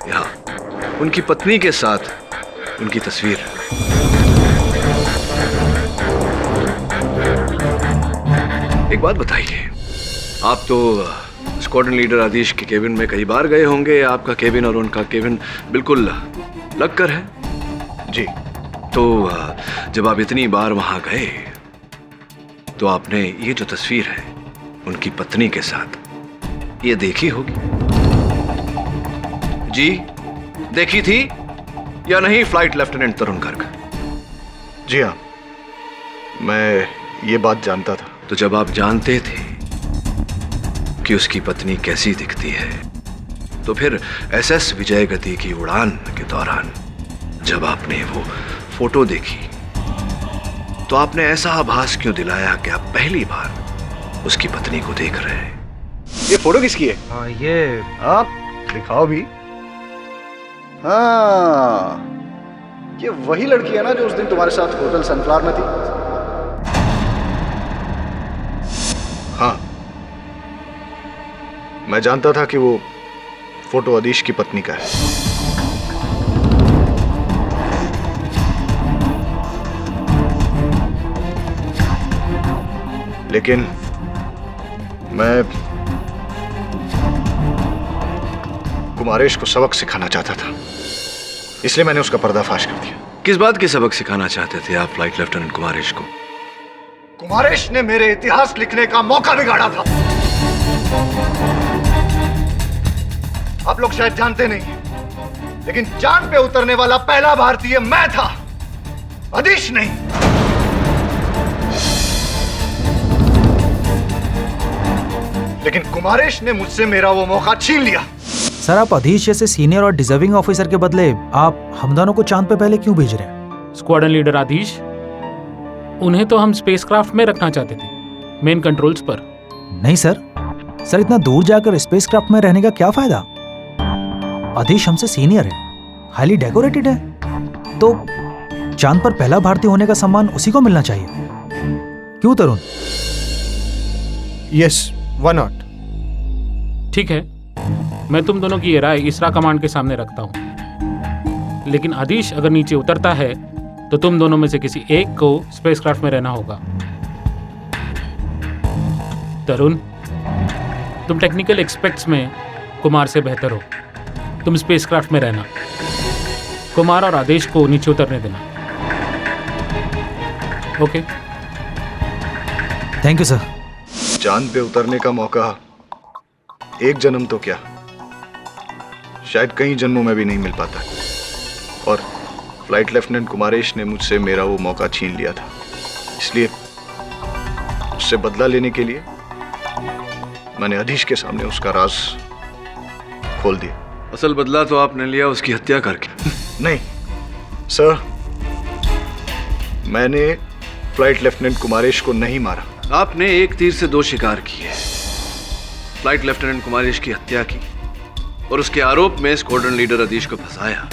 यहाँ उनकी पत्नी के साथ उनकी तस्वीर। एक बात बताइए, आप तो स्क्वाड्रन लीडर आदिश के केबिन में कई बार गए होंगे। आपका केबिन और उनका केबिन बिल्कुल लगकर है। जी। तो जब आप इतनी बार वहां गए तो आपने ये जो तस्वीर है उनकी पत्नी के साथ, ये देखी होगी। जी, देखी थी या नहीं फ्लाइट लेफ्टिनेंट तरुण गर्ग? जी हाँ, मैं ये बात जानता था। तो जब आप जानते थे कि उसकी पत्नी कैसी दिखती है, तो फिर एसएस विजय गति की उड़ान के दौरान जब आपने वो फोटो देखी तो आपने ऐसा आभास क्यों दिलाया कि आप पहली बार उसकी पत्नी को देख रहे हैं? ये फोटो किसकी है? ये आप दिखाओ भी। हाँ, ये वही लड़की है ना जो उस दिन तुम्हारे साथ होटल सनफ्लावर में थी? हाँ, मैं जानता था कि वो फोटो अधीश की पत्नी का है। लेकिन मैं कुमारेश को सबक सिखाना चाहता था, इसलिए मैंने उसका पर्दाफाश कर दिया। किस बात के सबक सिखाना चाहते थे आप फ्लाइट लेफ्टिनेंट कुमारेश को? कुमारेश ने मेरे इतिहास लिखने का मौका बिगाड़ा था। आप लोग शायद जानते नहीं, लेकिन चांद पे उतरने वाला पहला भारतीय मैं था, अधीश नहीं। लेकिन कुमारेश ने मुझसे मेरा वो मौका छीन लिया। सर, आप अधीश जैसे सीनियर और डिजर्विंग ऑफिसर के बदले आप हम दोनों को चांद पे पहले क्यों भेज रहे हैं? स्क्वाड्रन लीडर आदिश, उन्हें तो हम स्पेसक्राफ्ट में रखना चाहते थे, मेन कंट्रोल्स पर। नहीं सर, इतना दूर जाकर स्पेसक्राफ्ट में रहने का क्या फायदा? अधीश हमसे सीनियर है, हाईली डेकोरेटेड है, तो चांद पर पहला भारतीय होने का सम्मान उसी को मिलना चाहिए। क्यों तरुण? Yes, why not? ठीक है, मैं तुम दोनों की ये राय इसरा कमांड के सामने रखता हूं, लेकिन आदिश अगर नीचे उतरता है तो तुम दोनों में से किसी एक को स्पेसक्राफ्ट में रहना होगा। तरुण, तुम टेक्निकल एक्सपेक्ट्स में कुमार से बेहतर हो, तुम स्पेसक्राफ्ट में रहना। कुमार और आदेश को नीचे उतरने देना। ओके? Thank you sir. चांद पे उतरने का मौका एक जन्म तो क्या, शायद कई जन्मों में भी नहीं मिल पाता। और फ्लाइट लेफ्टिनेंट कुमारेश ने मुझसे मेरा वो मौका छीन लिया था, इसलिए उससे बदला लेने के लिए मैंने अधीश के सामने उसका राज खोल दिया। असल बदला तो आपने लिया उसकी हत्या करके। नहीं सर, मैंने फ्लाइट लेफ्टिनेंट कुमारेश को नहीं मारा। आपने एक तीर से दो शिकार किए। फ्लाइट लेफ्टिनेंट कुमारेश की हत्या की और उसके आरोप में स्क्वाड्रन लीडर अधीश को फंसाया,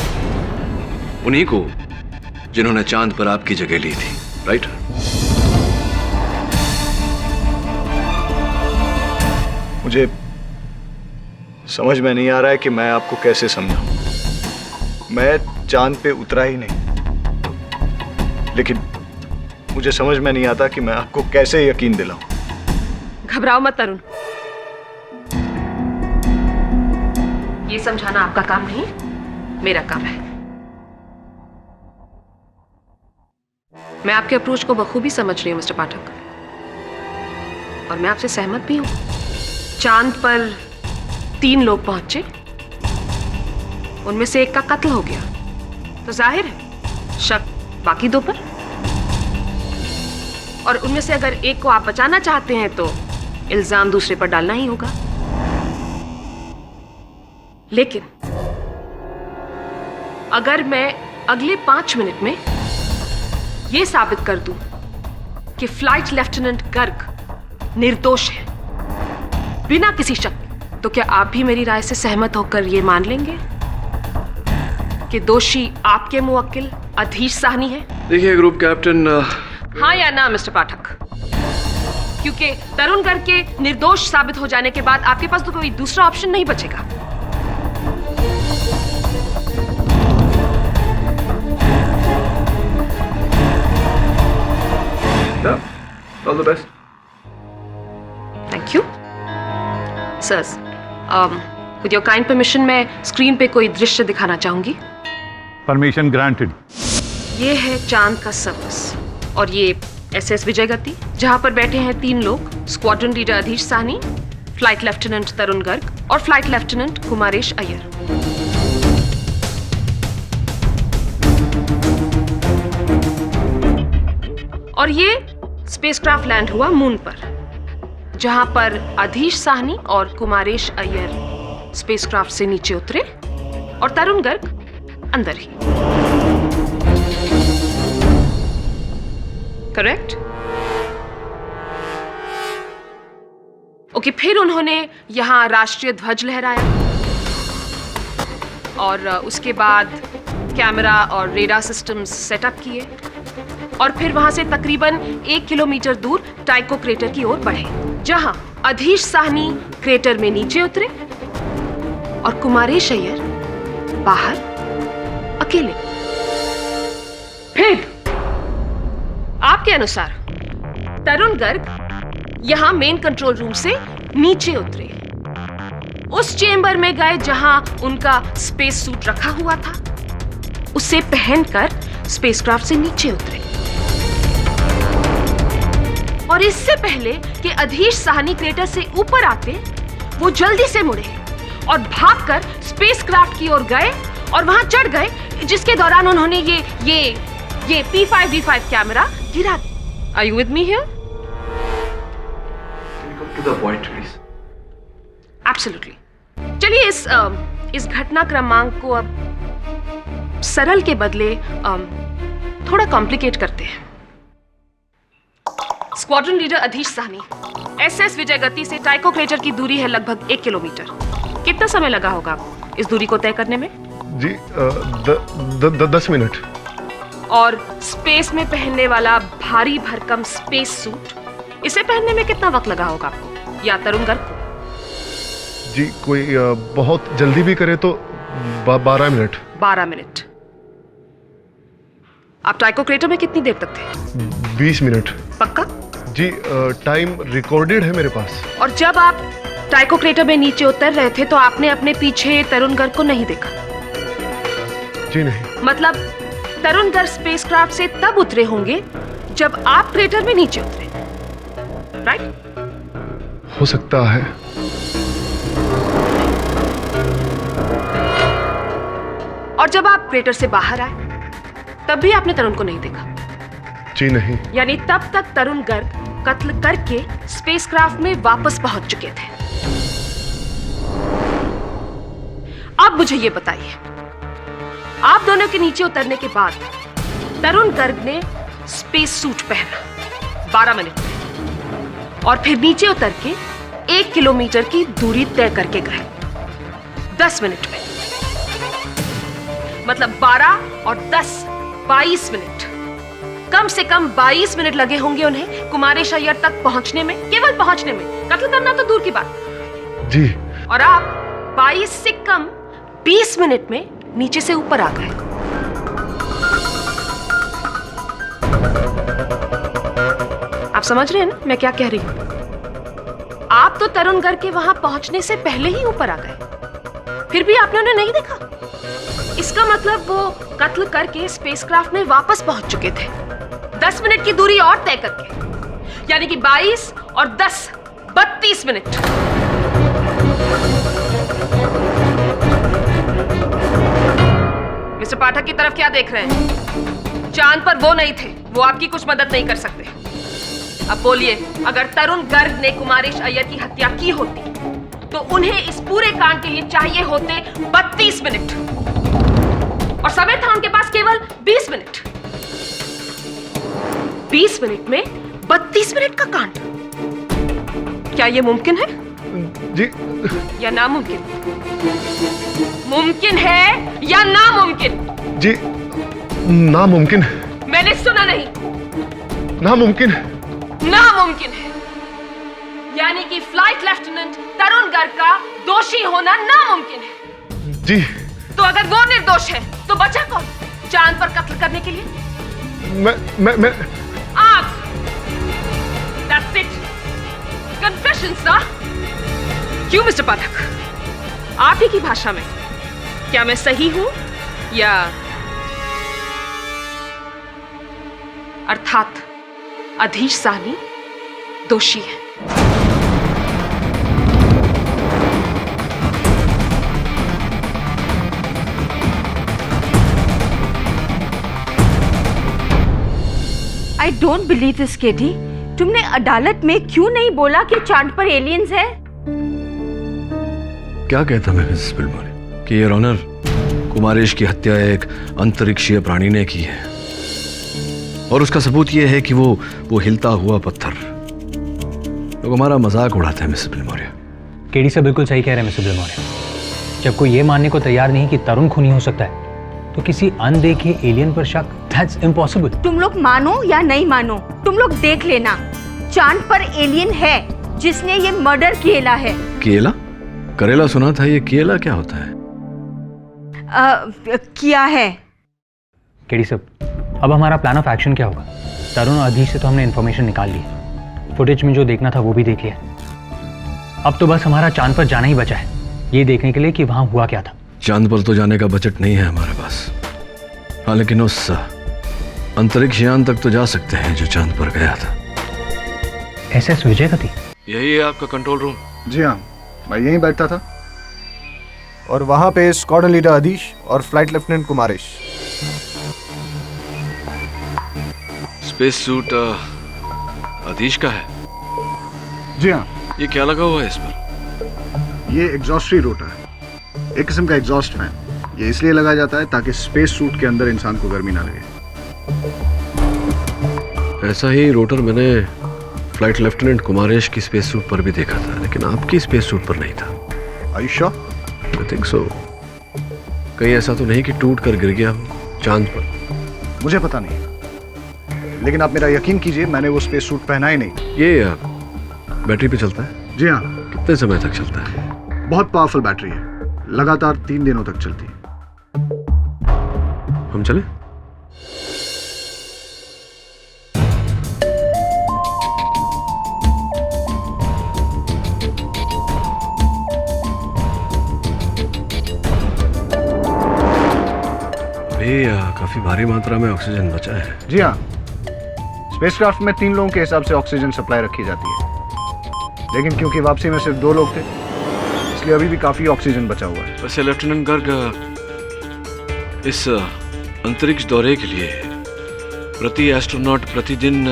उन्हीं को जिन्होंने चांद पर आपकी जगह ली थी, राइट? मुझे समझ में नहीं आ रहा है कि मैं आपको कैसे समझाऊं। मैं चांद पे उतरा ही नहीं, लेकिन मुझे समझ में नहीं आता कि मैं आपको कैसे यकीन दिलाऊं। घबराओ मत तरुण, ये समझाना आपका काम नहीं, मेरा काम है। मैं आपके अप्रोच को बखूबी समझ रही हूं मिस्टर पाठक, और मैं आपसे सहमत भी हूं। चांद पर 3 लोग पहुंचे, उनमें से एक का कत्ल हो गया, तो जाहिर है शक बाकी 2 पर। और उनमें से अगर एक को आप बचाना चाहते हैं तो इल्जाम दूसरे पर डालना ही होगा। लेकिन अगर मैं अगले 5 मिनट में यह साबित कर दूं कि फ्लाइट लेफ्टिनेंट गर्ग निर्दोष है बिना किसी शक, तो क्या आप भी मेरी राय से सहमत होकर यह मान लेंगे कि दोषी आपके मुवक्किल अधीश साहनी है? देखिए ग्रुप कैप्टन, हाँ या ना मिस्टर पाठक? क्योंकि तरुण गर्ग के निर्दोष साबित हो जाने के बाद आपके पास तो कोई दूसरा ऑप्शन नहीं बचेगा। All the best. Thank you sir. With your kind permission मैं स्क्रीन पे कोई दृश्य दिखाना चाहूंगी। Permission granted. ये है चांद का सर्विस और ये SS विजय गति, जहां पर बैठे हैं 3 लोग, squadron leader अधीश Sahni, flight lieutenant Tarun Garg और फ्लाइट लेफ्टिनेंट कुमारेश अय्यर। और ये स्पेसक्राफ्ट लैंड हुआ मून पर, जहां पर अधीश साहनी और कुमारेश अय्यर स्पेसक्राफ्ट से नीचे उतरे और तरुण गर्ग अंदर ही। करेक्ट? ओके, फिर उन्होंने यहां राष्ट्रीय ध्वज लहराया और उसके बाद कैमरा और रेडार सिस्टम्स सेटअप किए और फिर वहां से तकरीबन 1 किलोमीटर दूर टाइको क्रेटर की ओर बढ़े, जहां अधीश साहनी क्रेटर में नीचे उतरे और कुमारेश अय्यर बाहर अकेले। फिर आपके अनुसार तरुण गर्ग यहां मेन कंट्रोल रूम से नीचे उतरे, उस चेंबर में गए जहां उनका स्पेस सूट रखा हुआ था, उसे पहनकर स्पेसक्राफ्ट से नीचे उतरे और इससे पहले कि अधीश साहनी क्रेटर से ऊपर आते, वो जल्दी से मुड़े और भागकर स्पेसक्राफ्ट की ओर गए और वहां चढ़ गए, जिसके दौरान उन्होंने ये P5D5 कैमरा गिरा दिया। Are you with me here? To the point, please. Absolutely. चलिए इस घटना क्रमांक को अब सरल के बदले थोड़ा कॉम्प्लिकेट करते हैं। स्क्वाड्रन लीडर अधीश साहनी, SS विजय गति से टाइको क्रेटर की दूरी है लगभग 1 किलोमीटर। कितना समय लगा होगा आपको इस दूरी को तय करने में? जी 10 मिनट। और स्पेस में पहनने वाला भारी भरकम स्पेस सूट, इसे पहनने में कितना वक्त लगा होगा आपको या तरुण गर्ग को? जी कोई बहुत जल्दी भी करे तो 12 मिनट। 12 मिनट। आप टाइको क्रेटर में कितनी देर तक थे? 20 मिनट। पक्का? जी टाइम रिकॉर्डेड है मेरे पास। और जब आप टाइको क्रेटर में नीचे उतर रहे थे तो आपने अपने पीछे तरुण गर्ग को नहीं देखा? जी नहीं। मतलब तरुण गर्ग स्पेसक्राफ्ट से तब उतरे होंगे जब आप क्रेटर में नीचे उतरे, राइट? हो सकता है। और जब आप क्रेटर से बाहर आए तब भी आपने तरुण को नहीं देखा? जी नहीं। यानी तब तक तरुण गर्ग कत्ल करके स्पेसक्राफ्ट में वापस पहुंच चुके थे। अब मुझे ये बताइए, आप दोनों के नीचे उतरने के बाद तरुण गर्ग ने स्पेस सूट पहना 12 मिनट में और फिर नीचे उतर के 1 किलोमीटर की दूरी तय करके गए 10 मिनट में। मतलब 12 और 10 22 मिनट, कम से कम 22 मिनट लगे होंगे उन्हें कुमारेश अय्यर तक पहुंचने में, केवल पहुंचने में, कत्ल करना तो दूर की बात। जी। और आप 22 से कम 20 मिनट में नीचे से ऊपर आ गए। आप समझ रहे हैं ना मैं क्या कह रही हूं? आप तो तरुण गर्ग के वहां पहुंचने से पहले ही ऊपर आ गए, फिर भी आपने उन्हें नहीं देखा। इसका मतलब वो कत्ल करके स्पेसक्राफ्ट में वापस पहुंच चुके थे 10 मिनट की दूरी और तय करके, यानी कि 22 और 10 32 मिनट। मिस्टर पाठक की तरफ क्या देख रहे हैं? चांद पर वो नहीं थे, वो आपकी कुछ मदद नहीं कर सकते। अब बोलिए, अगर तरुण गर्ग ने कुमारेश अय्यर की हत्या की होती तो उन्हें इस पूरे कांड के लिए चाहिए होते 32 मिनट और समय था उनके पास केवल 20 मिनट। 20 मिनट में 32 मिनट का कांड, क्या यह मुमकिन है? जी। या नामुमकिन? मुमकिन है या नामुमकिन? जी नामुमकिन। मैंने सुना नहीं। नामुमकिन। नामुमकिन है। यानी कि फ्लाइट लेफ्टिनेंट तरुण गर्ग का दोषी होना नामुमकिन है। जी। तो अगर वो निर्दोष है तो बचा कौन चांद पर कत्ल करने के लिए? मैं आप। That's it. Confession, sir. क्यों मिस्टर पाठक, आप ही की भाषा में क्या मैं सही हूं या? अर्थात अधीश साहनी दोषी है। आई डोंट बिलीव दिस केटी। तुमने अदालत में क्यों नहीं बोला कि चांद पर एलियंस है? क्या कहता मैं मिसेस बिलमोरे कि योर ऑनर, कुमारेश की हत्या एक अंतरिक्षीय प्राणी ने की है और उसका सबूत यह है कि वो हिलता हुआ पत्थर। लोग हमारा मजाक उड़ाते हैं मिसेस बिलमोरे। केडी से बिल्कुल सही कह रहे हैं मिस्टर बिलमोरे। जब कोई ये मानने को तैयार नहीं कि तरुण खूनी हो सकता है तो किसी अनदेखे एलियन पर शक, दैट्स इम्पॉसिबल। तुम लोग मानो या नहीं मानो, तुम लोग देख लेना, चांद पर एलियन है जिसने ये मर्डर किया है। केला? करेला सुना था, ये केला क्या होता है? किया है। केडी साहब, अब हमारा प्लान ऑफ एक्शन क्या होगा? तरुण और अधीश से तो हमने इन्फॉर्मेशन निकाल ली, फुटेज में जो देखना था वो भी देख लिया। अब तो बस हमारा चांद पर जाना ही बचा है, ये देखने के लिए कि वहां हुआ क्या था। चांद पर तो जाने का बजट नहीं है हमारे पास। हाँ, लेकिन उस अंतरिक्ष यान तक तो जा सकते हैं जो चांद पर गया था। SS विजयगति? यही है आपका कंट्रोल रूम? जी हाँ, मैं यहीं बैठता था। और वहां पे स्क्वाड्रन लीडर अधीश और flight lieutenant Kumaresh. Space suit Adhish का है? जी हाँ। ये क्या लगा हुआ है इस पर? ये एग्जॉस्ट्री रोटर है, एक किस्म का एग्जॉस्ट फैन। ये इसलिए लगाया जाता है ताकि स्पेस सूट के अंदर इंसान को गर्मी ना लगे। ऐसा ही रोटर मैंने फ्लाइट लेफ्टिनेंट कुमारेश की स्पेस सूट पर भी देखा था, लेकिन आपकी स्पेस सूट पर नहीं था। Are you sure? I think so. कहीं ऐसा तो नहीं कि टूट कर गिर गया हो चांद पर? मुझे पता नहीं, लेकिन आप मेरा यकीन कीजिए, मैंने वो स्पेस सूट पहना ही नहीं। ये बैटरी पे चलता है? जी हाँ। कितने समय तक चलता है? बहुत पावरफुल बैटरी है, लगातार 3 दिनों तक चलती है। हम चले? काफी भारी मात्रा में ऑक्सीजन बचा है। जी हाँ, स्पेसक्राफ्ट में 3 लोगों के हिसाब से ऑक्सीजन सप्लाई रखी जाती है, लेकिन क्योंकि वापसी में सिर्फ 2 लोग थे, इसलिए अभी भी काफी ऑक्सीजन बचा हुआ है। वैसे लेफ्टिनेंट गर्ग, इस अंतरिक्ष दौरे के लिए प्रति एस्ट्रोनॉट प्रतिदिन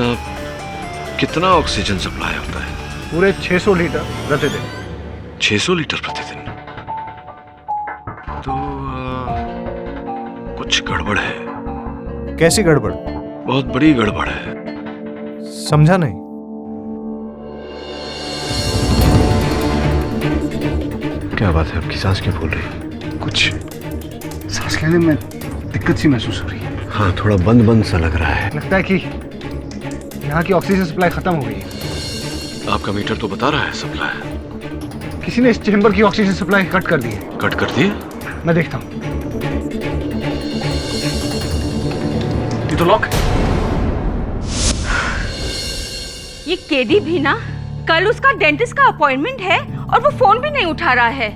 कितना ऑक्सीजन सप्लाई होता है? पूरे 600 लीटर प्रतिदिन। 600 लीटर प्रतिदिन? तो कुछ गड़बड़ है। कैसी गड़बड़? बहुत बड़ी गड़बड़ है। समझा नहीं। क्या बात है, आपकी सांस क्यों फूल रही है? कुछ सांस लेने में दिक्कत सी महसूस हो रही है। हाँ, थोड़ा बंद बंद सा लग रहा है। लगता है कि यहाँ की ऑक्सीजन सप्लाई खत्म हो गई है। आपका मीटर तो बता रहा है सप्लाई। किसी ने इस चेंबर की ऑक्सीजन सप्लाई कट कर दी है। कट कर दी? मैं देखता हूँ। ये तो लॉक। ये केडी भी ना, कल उसका डेंटिस्ट का अपॉइंटमेंट है और वो फोन भी नहीं उठा रहा है।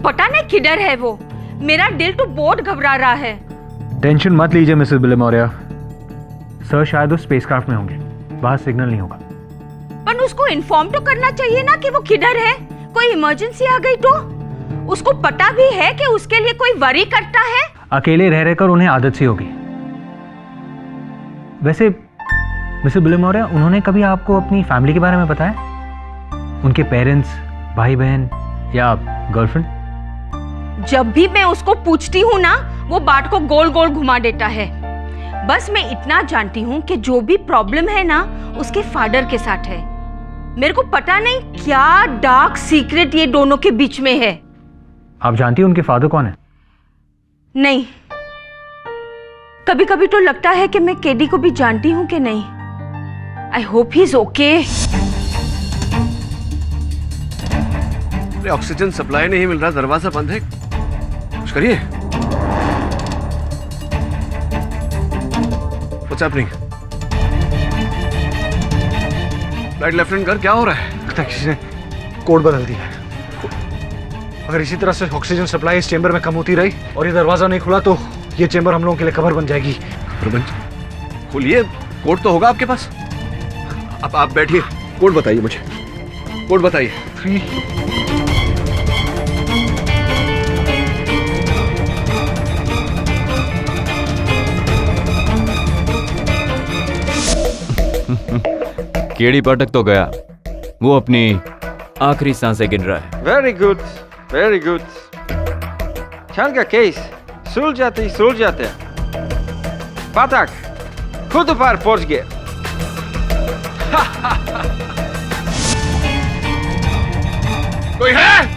पता नहीं किधर है वो। मेरा दिल तो बहुत घबरा रहा है। टेंशन मत लीजिए मिसेस बिलेमोरिया, सर शायद उस स्पेसक्राफ्ट में होंगे, बाहर सिग्नल नहीं होगा। पर उसको इन्फॉर्म तो करना चाहिए ना कि वो किधर है। कोई इमरजेंसी आ गई तो? उसको पता भी है कि उसके लिए कोई वरी करता है। अकेले रह रहकर उन्हें आदत सी होगी। वैसे मिसेस बिलेमोरिया, उन्होंने कभी आपको अपनी फैमिली के बारे में बताया? उनके पेरेंट्स, भाई बहन या गर्लफ्रेंड? जब भी मैं उसको पूछती हूँ ना, वो बात को गोल गोल घुमा देता है। बस मैं इतना जानती हूँ कि जो भी प्रॉब्लम है ना, उसके फादर के साथ है। मेरे को पता नहीं क्या डार्क सीक्रेट ये दोनों के बीच में है। आप जानती हैं उनके फादर कौन है? नहीं, कभी कभी तो लगता है कि मैं केडी को भी जानती हूँ कि नहीं। I hope he is okay. अरे ऑक्सीजन सप्लाई नहीं मिल रहा, दरवाजा बंद है, कुछ करिए। What's happening? फ्लाइट लेफ्टिनेंट कर, क्या हो रहा है? लगता है किसी ने कोड बदल दिया है। अगर इसी तरह से ऑक्सीजन सप्लाई इस चेंबर में कम होती रही और ये दरवाजा नहीं खुला तो ये चेंबर हम लोगों के लिए कवर बन जाएगी। खोलिए, कोड तो होगा आपके पास। अब आप बैठिए, कोड बताइए मुझे, कोड बताइए। 3 केडी पाठक तो गया, वो अपनी आखिरी सांसें गिन रहा है। Very good, very good. चांद का केस सुलझ जाते पाठक खुद ऊपर पहुंच गए। कोई है?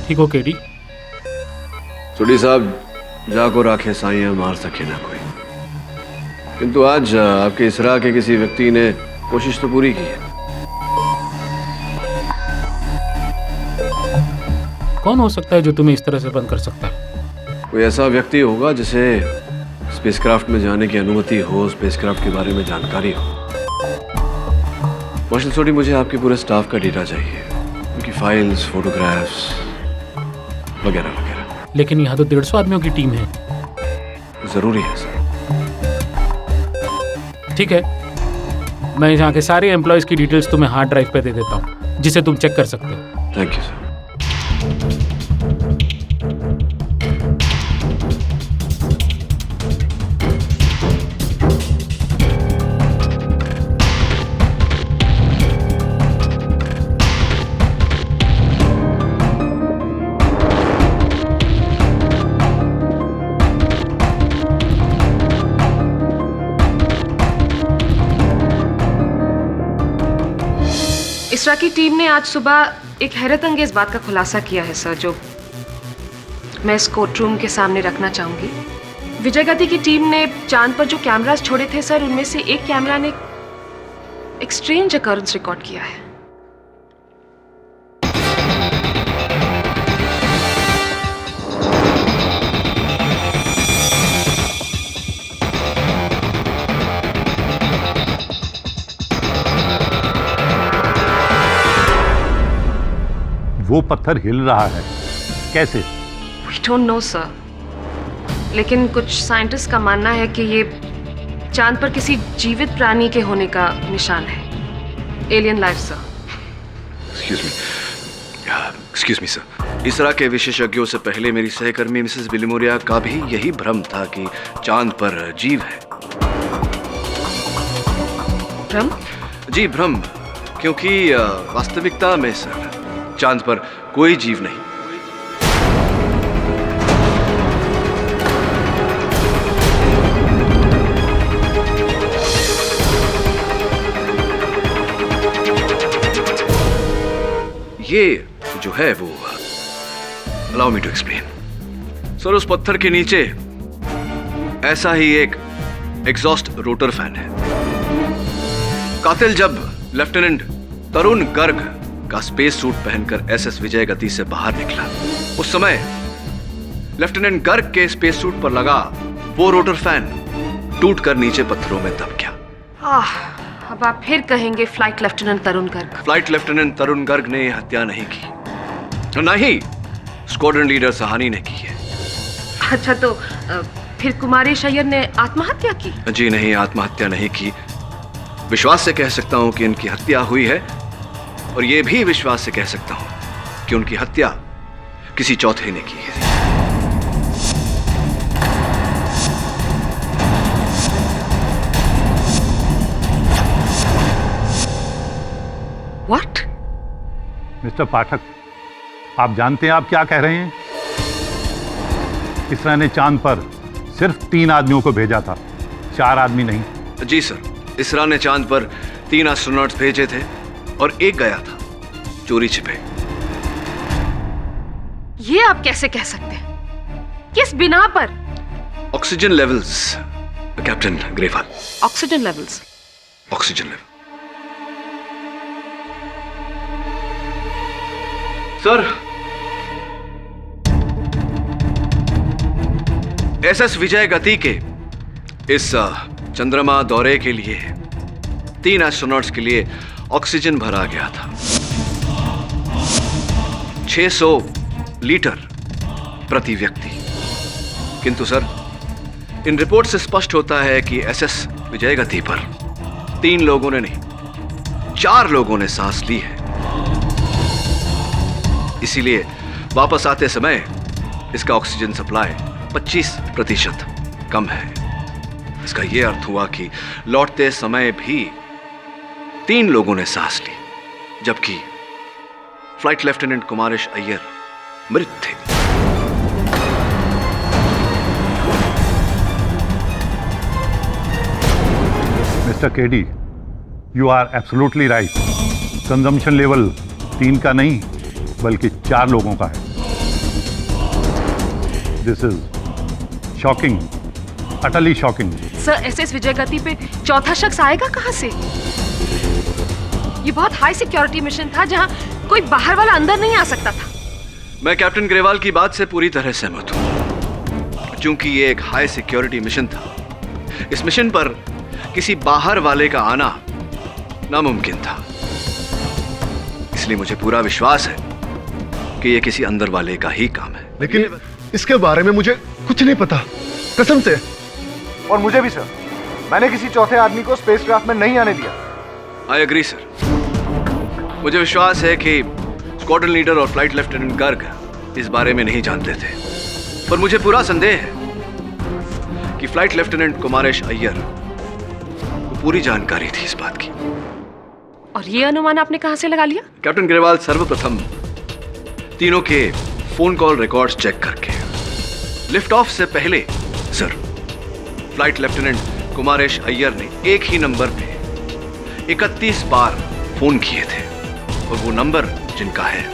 ठीक हो केडी? सुडी साहब, जाको राखे साइयां मार सके ना कोई, किंतु आज आपके इसरा के किसी व्यक्ति ने कोशिश तो पूरी की है। कौन हो सकता है जो तुम्हें इस तरह से बंद कर सकता है? कोई ऐसा व्यक्ति होगा जिसे स्पेसक्राफ्ट में जाने की अनुमति हो, स्पेसक्राफ्ट के बारे में जानकारी हो। मार्शल सोडी, मुझे आपके पूरे स्टाफ का डेटा चाहिए, उनकी फाइल्स, फोटोग्राफ्स वगैरह वगैरह। लेकिन यहाँ तो 150 आदमियों की टीम है। जरूरी है सर। ठीक है, मैं यहाँ के सारे एम्प्लॉयज की डिटेल्स तुम्हें हार्ड ड्राइव पे दे देता हूँ, जिसे तुम चेक कर सकते हो। Thank you sir. इसरा की टीम ने आज सुबह एक हैरत अंगेज बात का खुलासा किया है सर, जो मैं इस कोर्ट रूम के सामने रखना चाहूंगी। विजय गति की टीम ने चांद पर जो कैमरास छोड़े थे सर, उनमें से एक कैमरा ने एक स्ट्रेंज अकरेंस रिकॉर्ड किया है। वो पत्थर हिल रहा है, कैसे? We don't know sir, लेकिन कुछ साइंटिस्ट का मानना है कि ये चांद पर किसी जीवित प्राणी के होने का निशान है। Alien life sir. Excuse me sir, इसरा के विशेषज्ञों से पहले मेरी सहकर्मी मिसेस बिलिमोरिया का भी यही भ्रम था कि चांद पर जीव है। भ्रम? जी भ्रम, क्योंकि वास्तविकता में सर चांद पर कोई जीव नहीं। ये जो है वो, allow me to explain sir, उस पत्थर के नीचे ऐसा ही एक एग्जॉस्ट रोटर फैन है। कातिल जब लेफ्टिनेंट तरुण गर्ग का स्पेस सूट पहनकर एसएस विजय गति से बाहर निकला, उस समय लेफ्टिनेंट गर्ग के स्पेस सूट पर लगा वो रोटर फैन टूटकर नीचे पत्थरों में दब गया। अब आप फिर कहेंगे flight lieutenant Tarun Garg. Flight lieutenant Tarun Garg ने हत्या नहीं की, न ही स्क्वाड्रन लीडर सहानी ने की है। अच्छा, तो फिर कुमारी शैयर ने आत्महत्या की? जी नहीं, आत्महत्या नहीं की। विश्वास से कह सकता हूं कि इनकी हत्या हुई है, और यह भी विश्वास से कह सकता हूं कि उनकी हत्या किसी चौथे ने की है। What? मिस्टर पाठक, आप जानते हैं आप क्या कह रहे हैं? इसरा ने चांद पर सिर्फ 3 आदमियों को भेजा था, 4 आदमी नहीं। जी सर, इसरा ने चांद पर 3 एस्ट्रोनॉट्स भेजे थे और एक गया था चोरी छिपे। ये आप कैसे कह सकते हैं? किस बिना पर? Oxygen levels captain Grewal. Oxygen levels. Oxygen level sir, SS Vijay Gati के इस चंद्रमा दौरे के लिए 3 एस्ट्रोनॉट्स के लिए ऑक्सीजन भरा गया था। 600 लीटर प्रति व्यक्ति। किंतु सर, इन रिपोर्ट से स्पष्ट होता है कि एसएस विजय गति पर 3 लोगों ने नहीं 4 लोगों ने सांस ली है। इसीलिए वापस आते समय इसका ऑक्सीजन सप्लाई 25% कम है। इसका यह अर्थ हुआ कि लौटते समय भी 3 लोगों ने सांस ली, जबकि फ्लाइट लेफ्टिनेंट कुमारेश अय्यर मृत थे। Mister KD, you are absolutely right. Consumption level 3 का नहीं बल्कि 4 लोगों का है। This is shocking, utterly shocking. Sir, SS Vijay Gati पे चौथा शख्स आएगा कहां से? ये बहुत हाई सिक्योरिटी मिशन था जहां कोई बाहर वाला अंदर नहीं आ सकता था। मैं कैप्टन ग्रेवाल की बात से पूरी तरह सहमत हूं। चूंकि ये एक हाई सिक्योरिटी मिशन था, इस मिशन पर किसी बाहर वाले का आना नामुमकिन था। इसलिए मुझे पूरा विश्वास है कि ये किसी अंदर वाले का ही काम है। लेकिन इसके बारे में मुझे कुछ नहीं पता, कसम से। और मुझे भी सर, मैंने किसी चौथे आदमी को स्पेसक्राफ्ट में नहीं आने दिया। I agree sir. मुझे विश्वास है कि स्क्वाड्रन लीडर और फ्लाइट लेफ्टिनेंट गर्ग इस बारे में नहीं जानते थे, पर मुझे पूरा संदेह है कि फ्लाइट लेफ्टिनेंट कुमारेश अय्यर को पूरी जानकारी थी इस बात की। और ये अनुमान आपने कहां से लगा लिया? कैप्टन ग्रेवाल, सर्वप्रथम तीनों के फोन कॉल रिकॉर्ड्स चेक करके लिफ्ट ऑफ से पहले sir, flight lieutenant Kumaresh Iyer ने एक ही नंबर पे 31 बार फोन किए थे, और वो नंबर जिनका है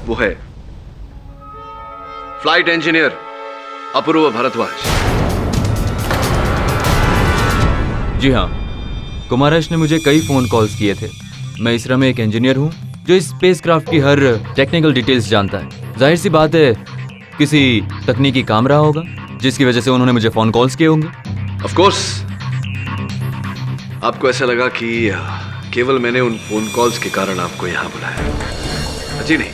वो है फ्लाइट इंजीनियर अपूर्व भारद्वाज। जी हाँ, कुमारेश ने मुझे कई फोन कॉल्स किए थे। मैं इसरा में एक इंजीनियर हूँ जो इस स्पेसक्राफ्ट की हर टेक्निकल डिटेल्स जानता है। जाहिर सी बात है, किसी तकनीकी काम रहा होगा जिसकी वजह से उन्होंने मुझे फोन कॉल्स किए होंगे। ऑफ कोर्स, आपको ऐसा लगा कि केवल मैंने उन फोन कॉल्स के कारण आपको यहां बुलाया। जी नहीं,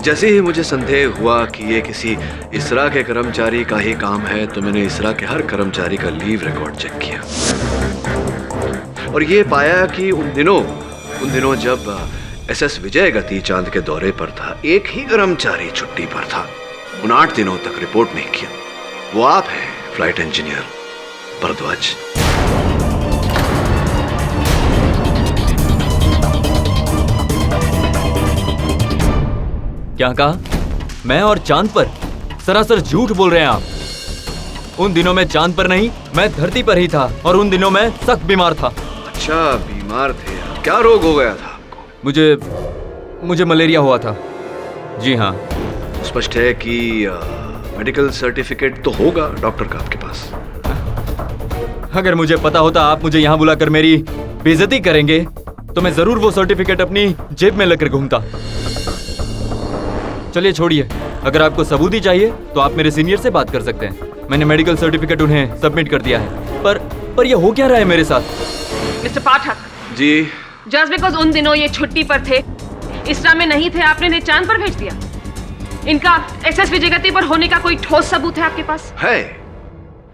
जैसे ही मुझे संदेह हुआ कि ये किसी इसरा के कर्मचारी का ही काम है, तो मैंने इसरा के हर कर्मचारी का लीव रिकॉर्ड चेक किया और ये पाया कि उन दिनों जब एसएस विजय गति चांद के दौरे पर था, एक ही कर्मचारी छुट्टी पर था। उन 8 दिनों तक रिपोर्ट नहीं किया। वो आप हैं, फ्लाइट इंजीनियर भारद्वाज। क्या कहा? मैं और चांद पर? सरासर झूठ बोल रहे हैं आप। उन दिनों में चांद पर नहीं, मैं धरती पर ही था, और उन दिनों मैं सख्त बीमार था। अच्छा, बीमार थे? क्या रोग हो गया था आपको? मुझे मलेरिया हुआ था। जी हाँ। स्पष्ट है कि मेडिकल सर्टिफिकेट तो होगा डॉक्टर का आपके पास। अगर मुझे पता होता आप मुझे यहाँ बुलाकर मेरी बेइज्जती करेंगे, तो मैं जरूर वो सर्टिफिकेट अपनी जेब में लेकर घूमता। चलिए छोड़िए, अगर आपको सबूत ही चाहिए तो आप मेरे सीनियर से बात कर सकते हैं। मैंने मेडिकल सर्टिफिकेट उन्हें सबमिट कर दिया है। पर ये हो क्या रहा है मेरे साथ? Mister Pathak ji, just because उन दिनों ये छुट्टी पर थे, इसरा में नहीं थे, आपने इन्हें चांद पर भेज दिया। इनका एसएस विजय गति पर होने का कोई ठोस सबूत है आपके पास? है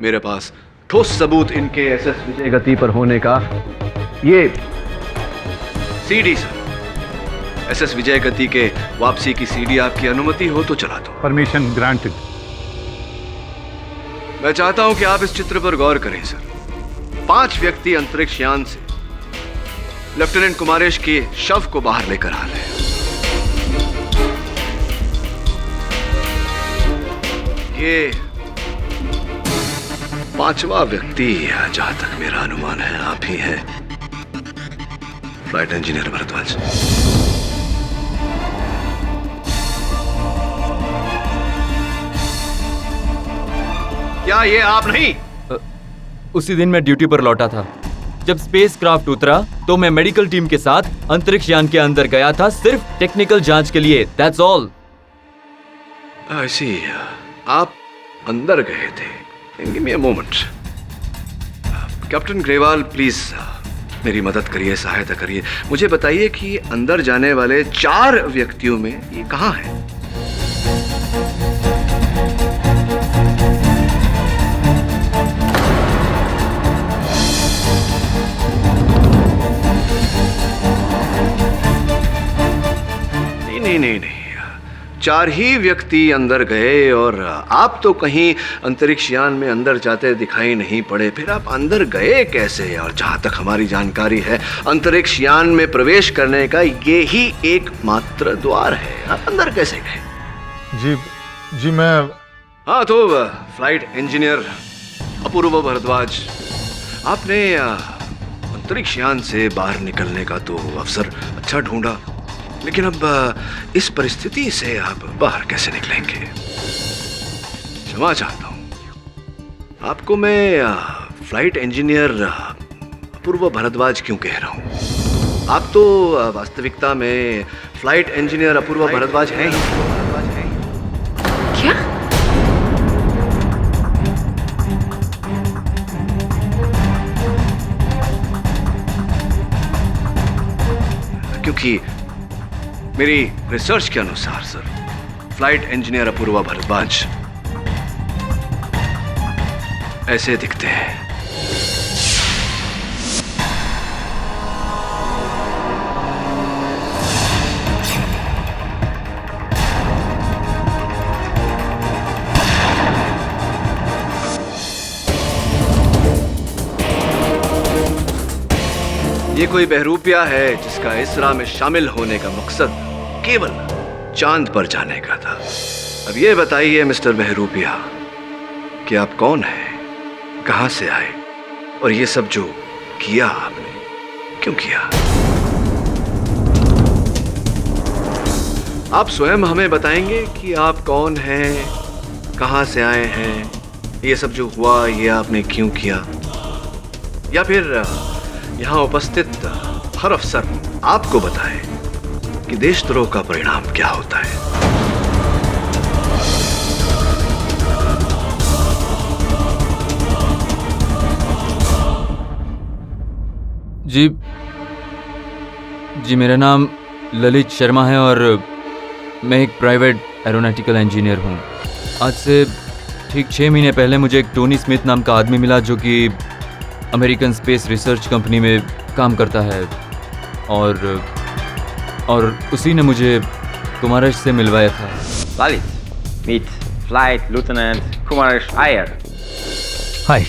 मेरे पास ठोस सबूत इनके एसएस विजय गति पर होने का। ये CD sir, SS Vijay Gati के वापसी की सीडी। आपकी अनुमति हो तो चला दो। Permission granted. मैं चाहता हूं कि आप इस चित्र पर गौर करें सर। 5 व्यक्ति अंतरिक्ष यान से लेफ्टिनेंट कुमारेश के शव को बाहर लेकर आ रहे हैं। ये 5वां व्यक्ति, जहां तक मेरा अनुमान है, आप ही हैं, फ्लाइट इंजीनियर भारद्वाज। क्या ये आप नहीं? उसी दिन मैं ड्यूटी पर लौटा था। जब स्पेस क्राफ्ट उतरा तो मैं मेडिकल टीम के साथ अंतरिक्ष यान के अंदर गया था, सिर्फ टेक्निकल जांच के लिए। That's all. ऐसी आप अंदर गए थे। Give me a moment. Captain Grewal, please मेरी मदद करिए, सहायता करिए। मुझे बताइए कि अंदर जाने वाले 4 व्यक्तियों में ये कहाँ है? नहीं, 4 ही व्यक्ति अंदर गए और आप तो कहीं अंतरिक्ष यान में अंदर जाते दिखाई नहीं पड़े। फिर आप अंदर गए कैसे? और जहां तक हमारी जानकारी है, अंतरिक्ष यान में प्रवेश करने का ये ही एकमात्र द्वार है। आप अंदर कैसे गए? जी मैं... हाँ, तो फ्लाइट इंजीनियर अपूर्व भारद्वाज, आपने अंतरिक्ष यान से बाहर निकलने का तो अवसर अच्छा ढूंढा, लेकिन अब इस परिस्थिति से आप बाहर कैसे निकलेंगे? क्षमा चाहता हूं, आपको मैं फ्लाइट इंजीनियर अपूर्व भारद्वाज क्यों कह रहा हूं? आप तो वास्तविकता में फ्लाइट इंजीनियर अपूर्व भारद्वाज हैं ही। क्या? क्योंकि मेरी रिसर्च के अनुसार sir, flight engineer Apoorva Bhardwaj ऐसे दिखते हैं। ये कोई बहरूपिया है जिसका इसरा में शामिल होने का मकसद केवल चांद पर जाने का था। अब ये बताइए मिस्टर बहरूपिया कि आप कौन हैं, कहां से आए, और ये सब जो किया आपने क्यों किया? आप स्वयं हमें बताएंगे कि आप कौन हैं, कहां से आए हैं, ये सब जो हुआ ये आपने क्यों किया, या फिर यहां उपस्थित हर अफसर आपको बताए कि देशद्रोह का परिणाम क्या होता है? जी मेरा नाम ललित शर्मा है और मैं एक प्राइवेट एरोनॉटिकल इंजीनियर हूँ। आज से ठीक 6 महीने पहले मुझे एक टोनी स्मिथ नाम का आदमी मिला जो कि अमेरिकन स्पेस रिसर्च कंपनी में काम करता है, और उसी ने मुझे कुमारेश से मिलवाया था। Lalit, meet Flight Lieutenant Kumaresh Iyer. Hi.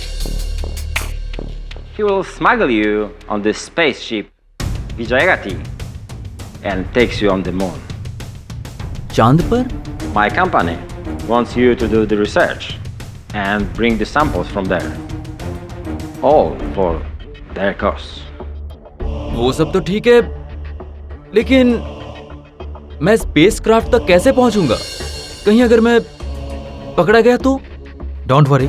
He will smuggle you on the spaceship Vijayagati and takes you on the moon. चांद पर? My company wants you to do the research and bring the samples from there. All for their cost. वो सब तो ठीक है, लेकिन मैं space craft तक कैसे पहुंचूंगा? कहीं अगर मैं पकड़ा गया तो? डोंट वरी,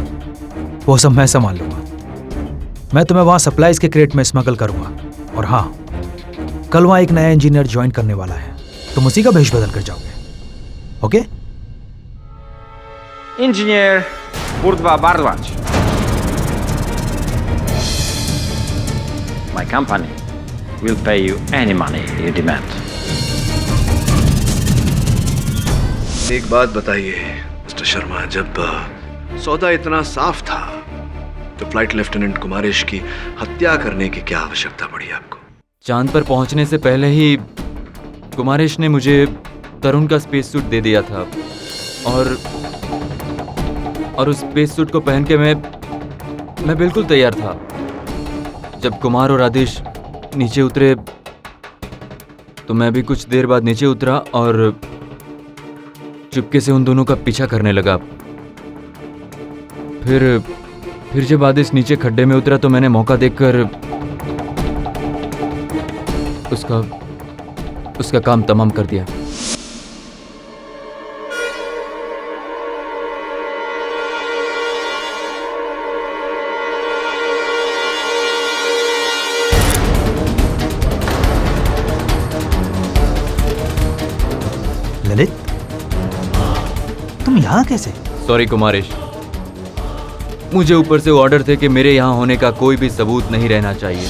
वो सब मैं संभाल लूंगा। मैं तुम्हें वहां सप्लाईज के क्रेट में स्मगल करूंगा। और हाँ, कल वहां एक नया इंजीनियर ज्वाइन करने वाला है, तुम उसी का भेष बदल कर जाओगे। Okay? Engineer Urdva Bardwaj. My company will pay you any money you demand. एक बात बताइए मिस्टर शर्मा, जब सौदा इतना साफ था तो फ्लाइट लेफ्टिनेंट कुमारेश की हत्या करने की क्या आवश्यकता पड़ी आपको? चांद पर पहुंचने से पहले ही कुमारेश ने मुझे तरुण का स्पेस सूट दे दिया था, और उस स्पेस सूट को पहन के मैं बिल्कुल तैयार था। जब कुमार और आदिश नीचे उतरे तो मैं भी कुछ देर बाद नीचे उतरा और चुपके से उन दोनों का पीछा करने लगा। फिर जब आदिश नीचे खड्डे में उतरा तो मैंने मौका देखकर उसका काम तमाम कर दिया। तुम यहाँ कैसे? सॉरी कुमारेश, मुझे ऊपर से ऑर्डर थे कि मेरे यहाँ होने का कोई भी सबूत नहीं रहना चाहिए,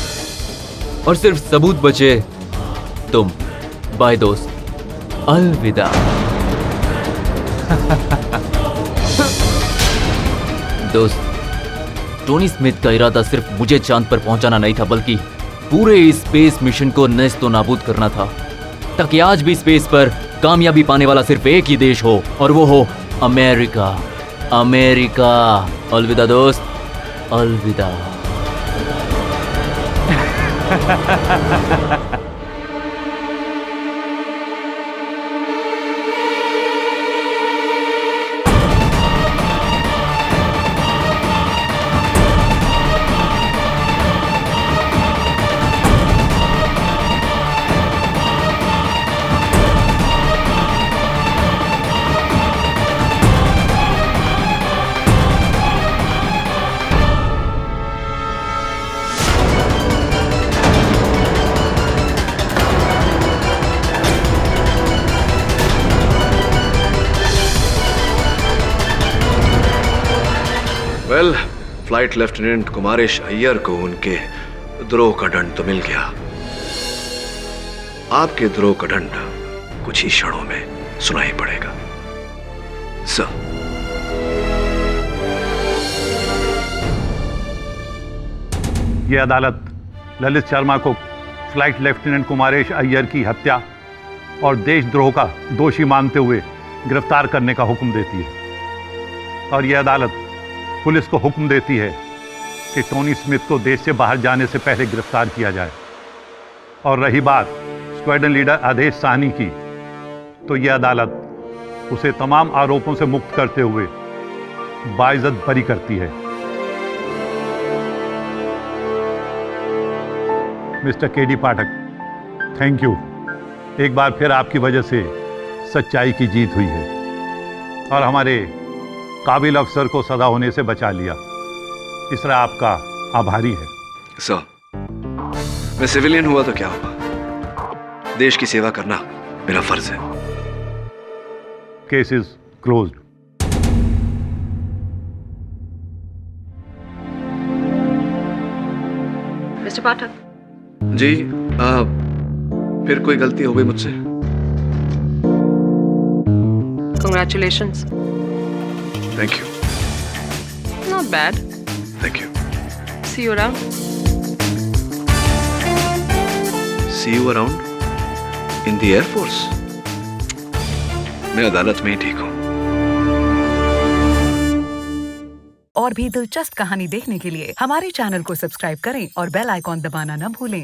और सिर्फ सबूत बचे तुम। बाय दोस्त, अलविदा। दोस्त, टोनी स्मिथ का इरादा सिर्फ मुझे चांद पर पहुंचाना नहीं था, बल्कि पूरे इस स्पेस मिशन को नेस्तो नाबूद करना था, ताकि आज भी स्पेस पर कामयाबी पाने वाला सिर्फ एक ही देश हो, और वो हो अमेरिका। अमेरिका। अलविदा दोस्त, अलविदा। Well, flight lieutenant Kumaresh Iyer को उनके द्रोह का दंड तो मिल गया। आपके द्रोह का दंड कुछ ही क्षणों में सुनाई पड़ेगा। सर, ये अदालत ललित शर्मा को फ्लाइट लेफ्टिनेंट कुमारेश अय्यर की हत्या और देशद्रोह का दोषी मानते हुए गिरफ्तार करने का हुक्म देती है, और यह अदालत पुलिस को हुक्म देती है कि टोनी स्मिथ को देश से बाहर जाने से पहले गिरफ्तार किया जाए। और रही बात स्क्वाड्रन लीडर आदेश साहनी की, तो यह अदालत उसे तमाम आरोपों से मुक्त करते हुए बाइज्जत बरी करती है। Mister KD Pathak, thank you. एक बार फिर आपकी वजह से सच्चाई की जीत हुई है, और हमारे काबिल अफसर को सजा होने से बचा लिया। इसरा आपका आभारी है। सर, मैं सिविलियन हुआ तो क्या हुआ, देश की सेवा करना मेरा फर्ज है। Case is closed. Mister Pathak. जी, फिर कोई गलती हो गई मुझसे? Congratulations. Thank you. Not bad. Thank you. See you around. See you around in the Air Force. मैं अदालत में ही ठीक हूँ। और भी दिलचस्प कहानी देखने के लिए हमारे चैनल को सब्सक्राइब करें और बेल आइकॉन दबाना न भूलें।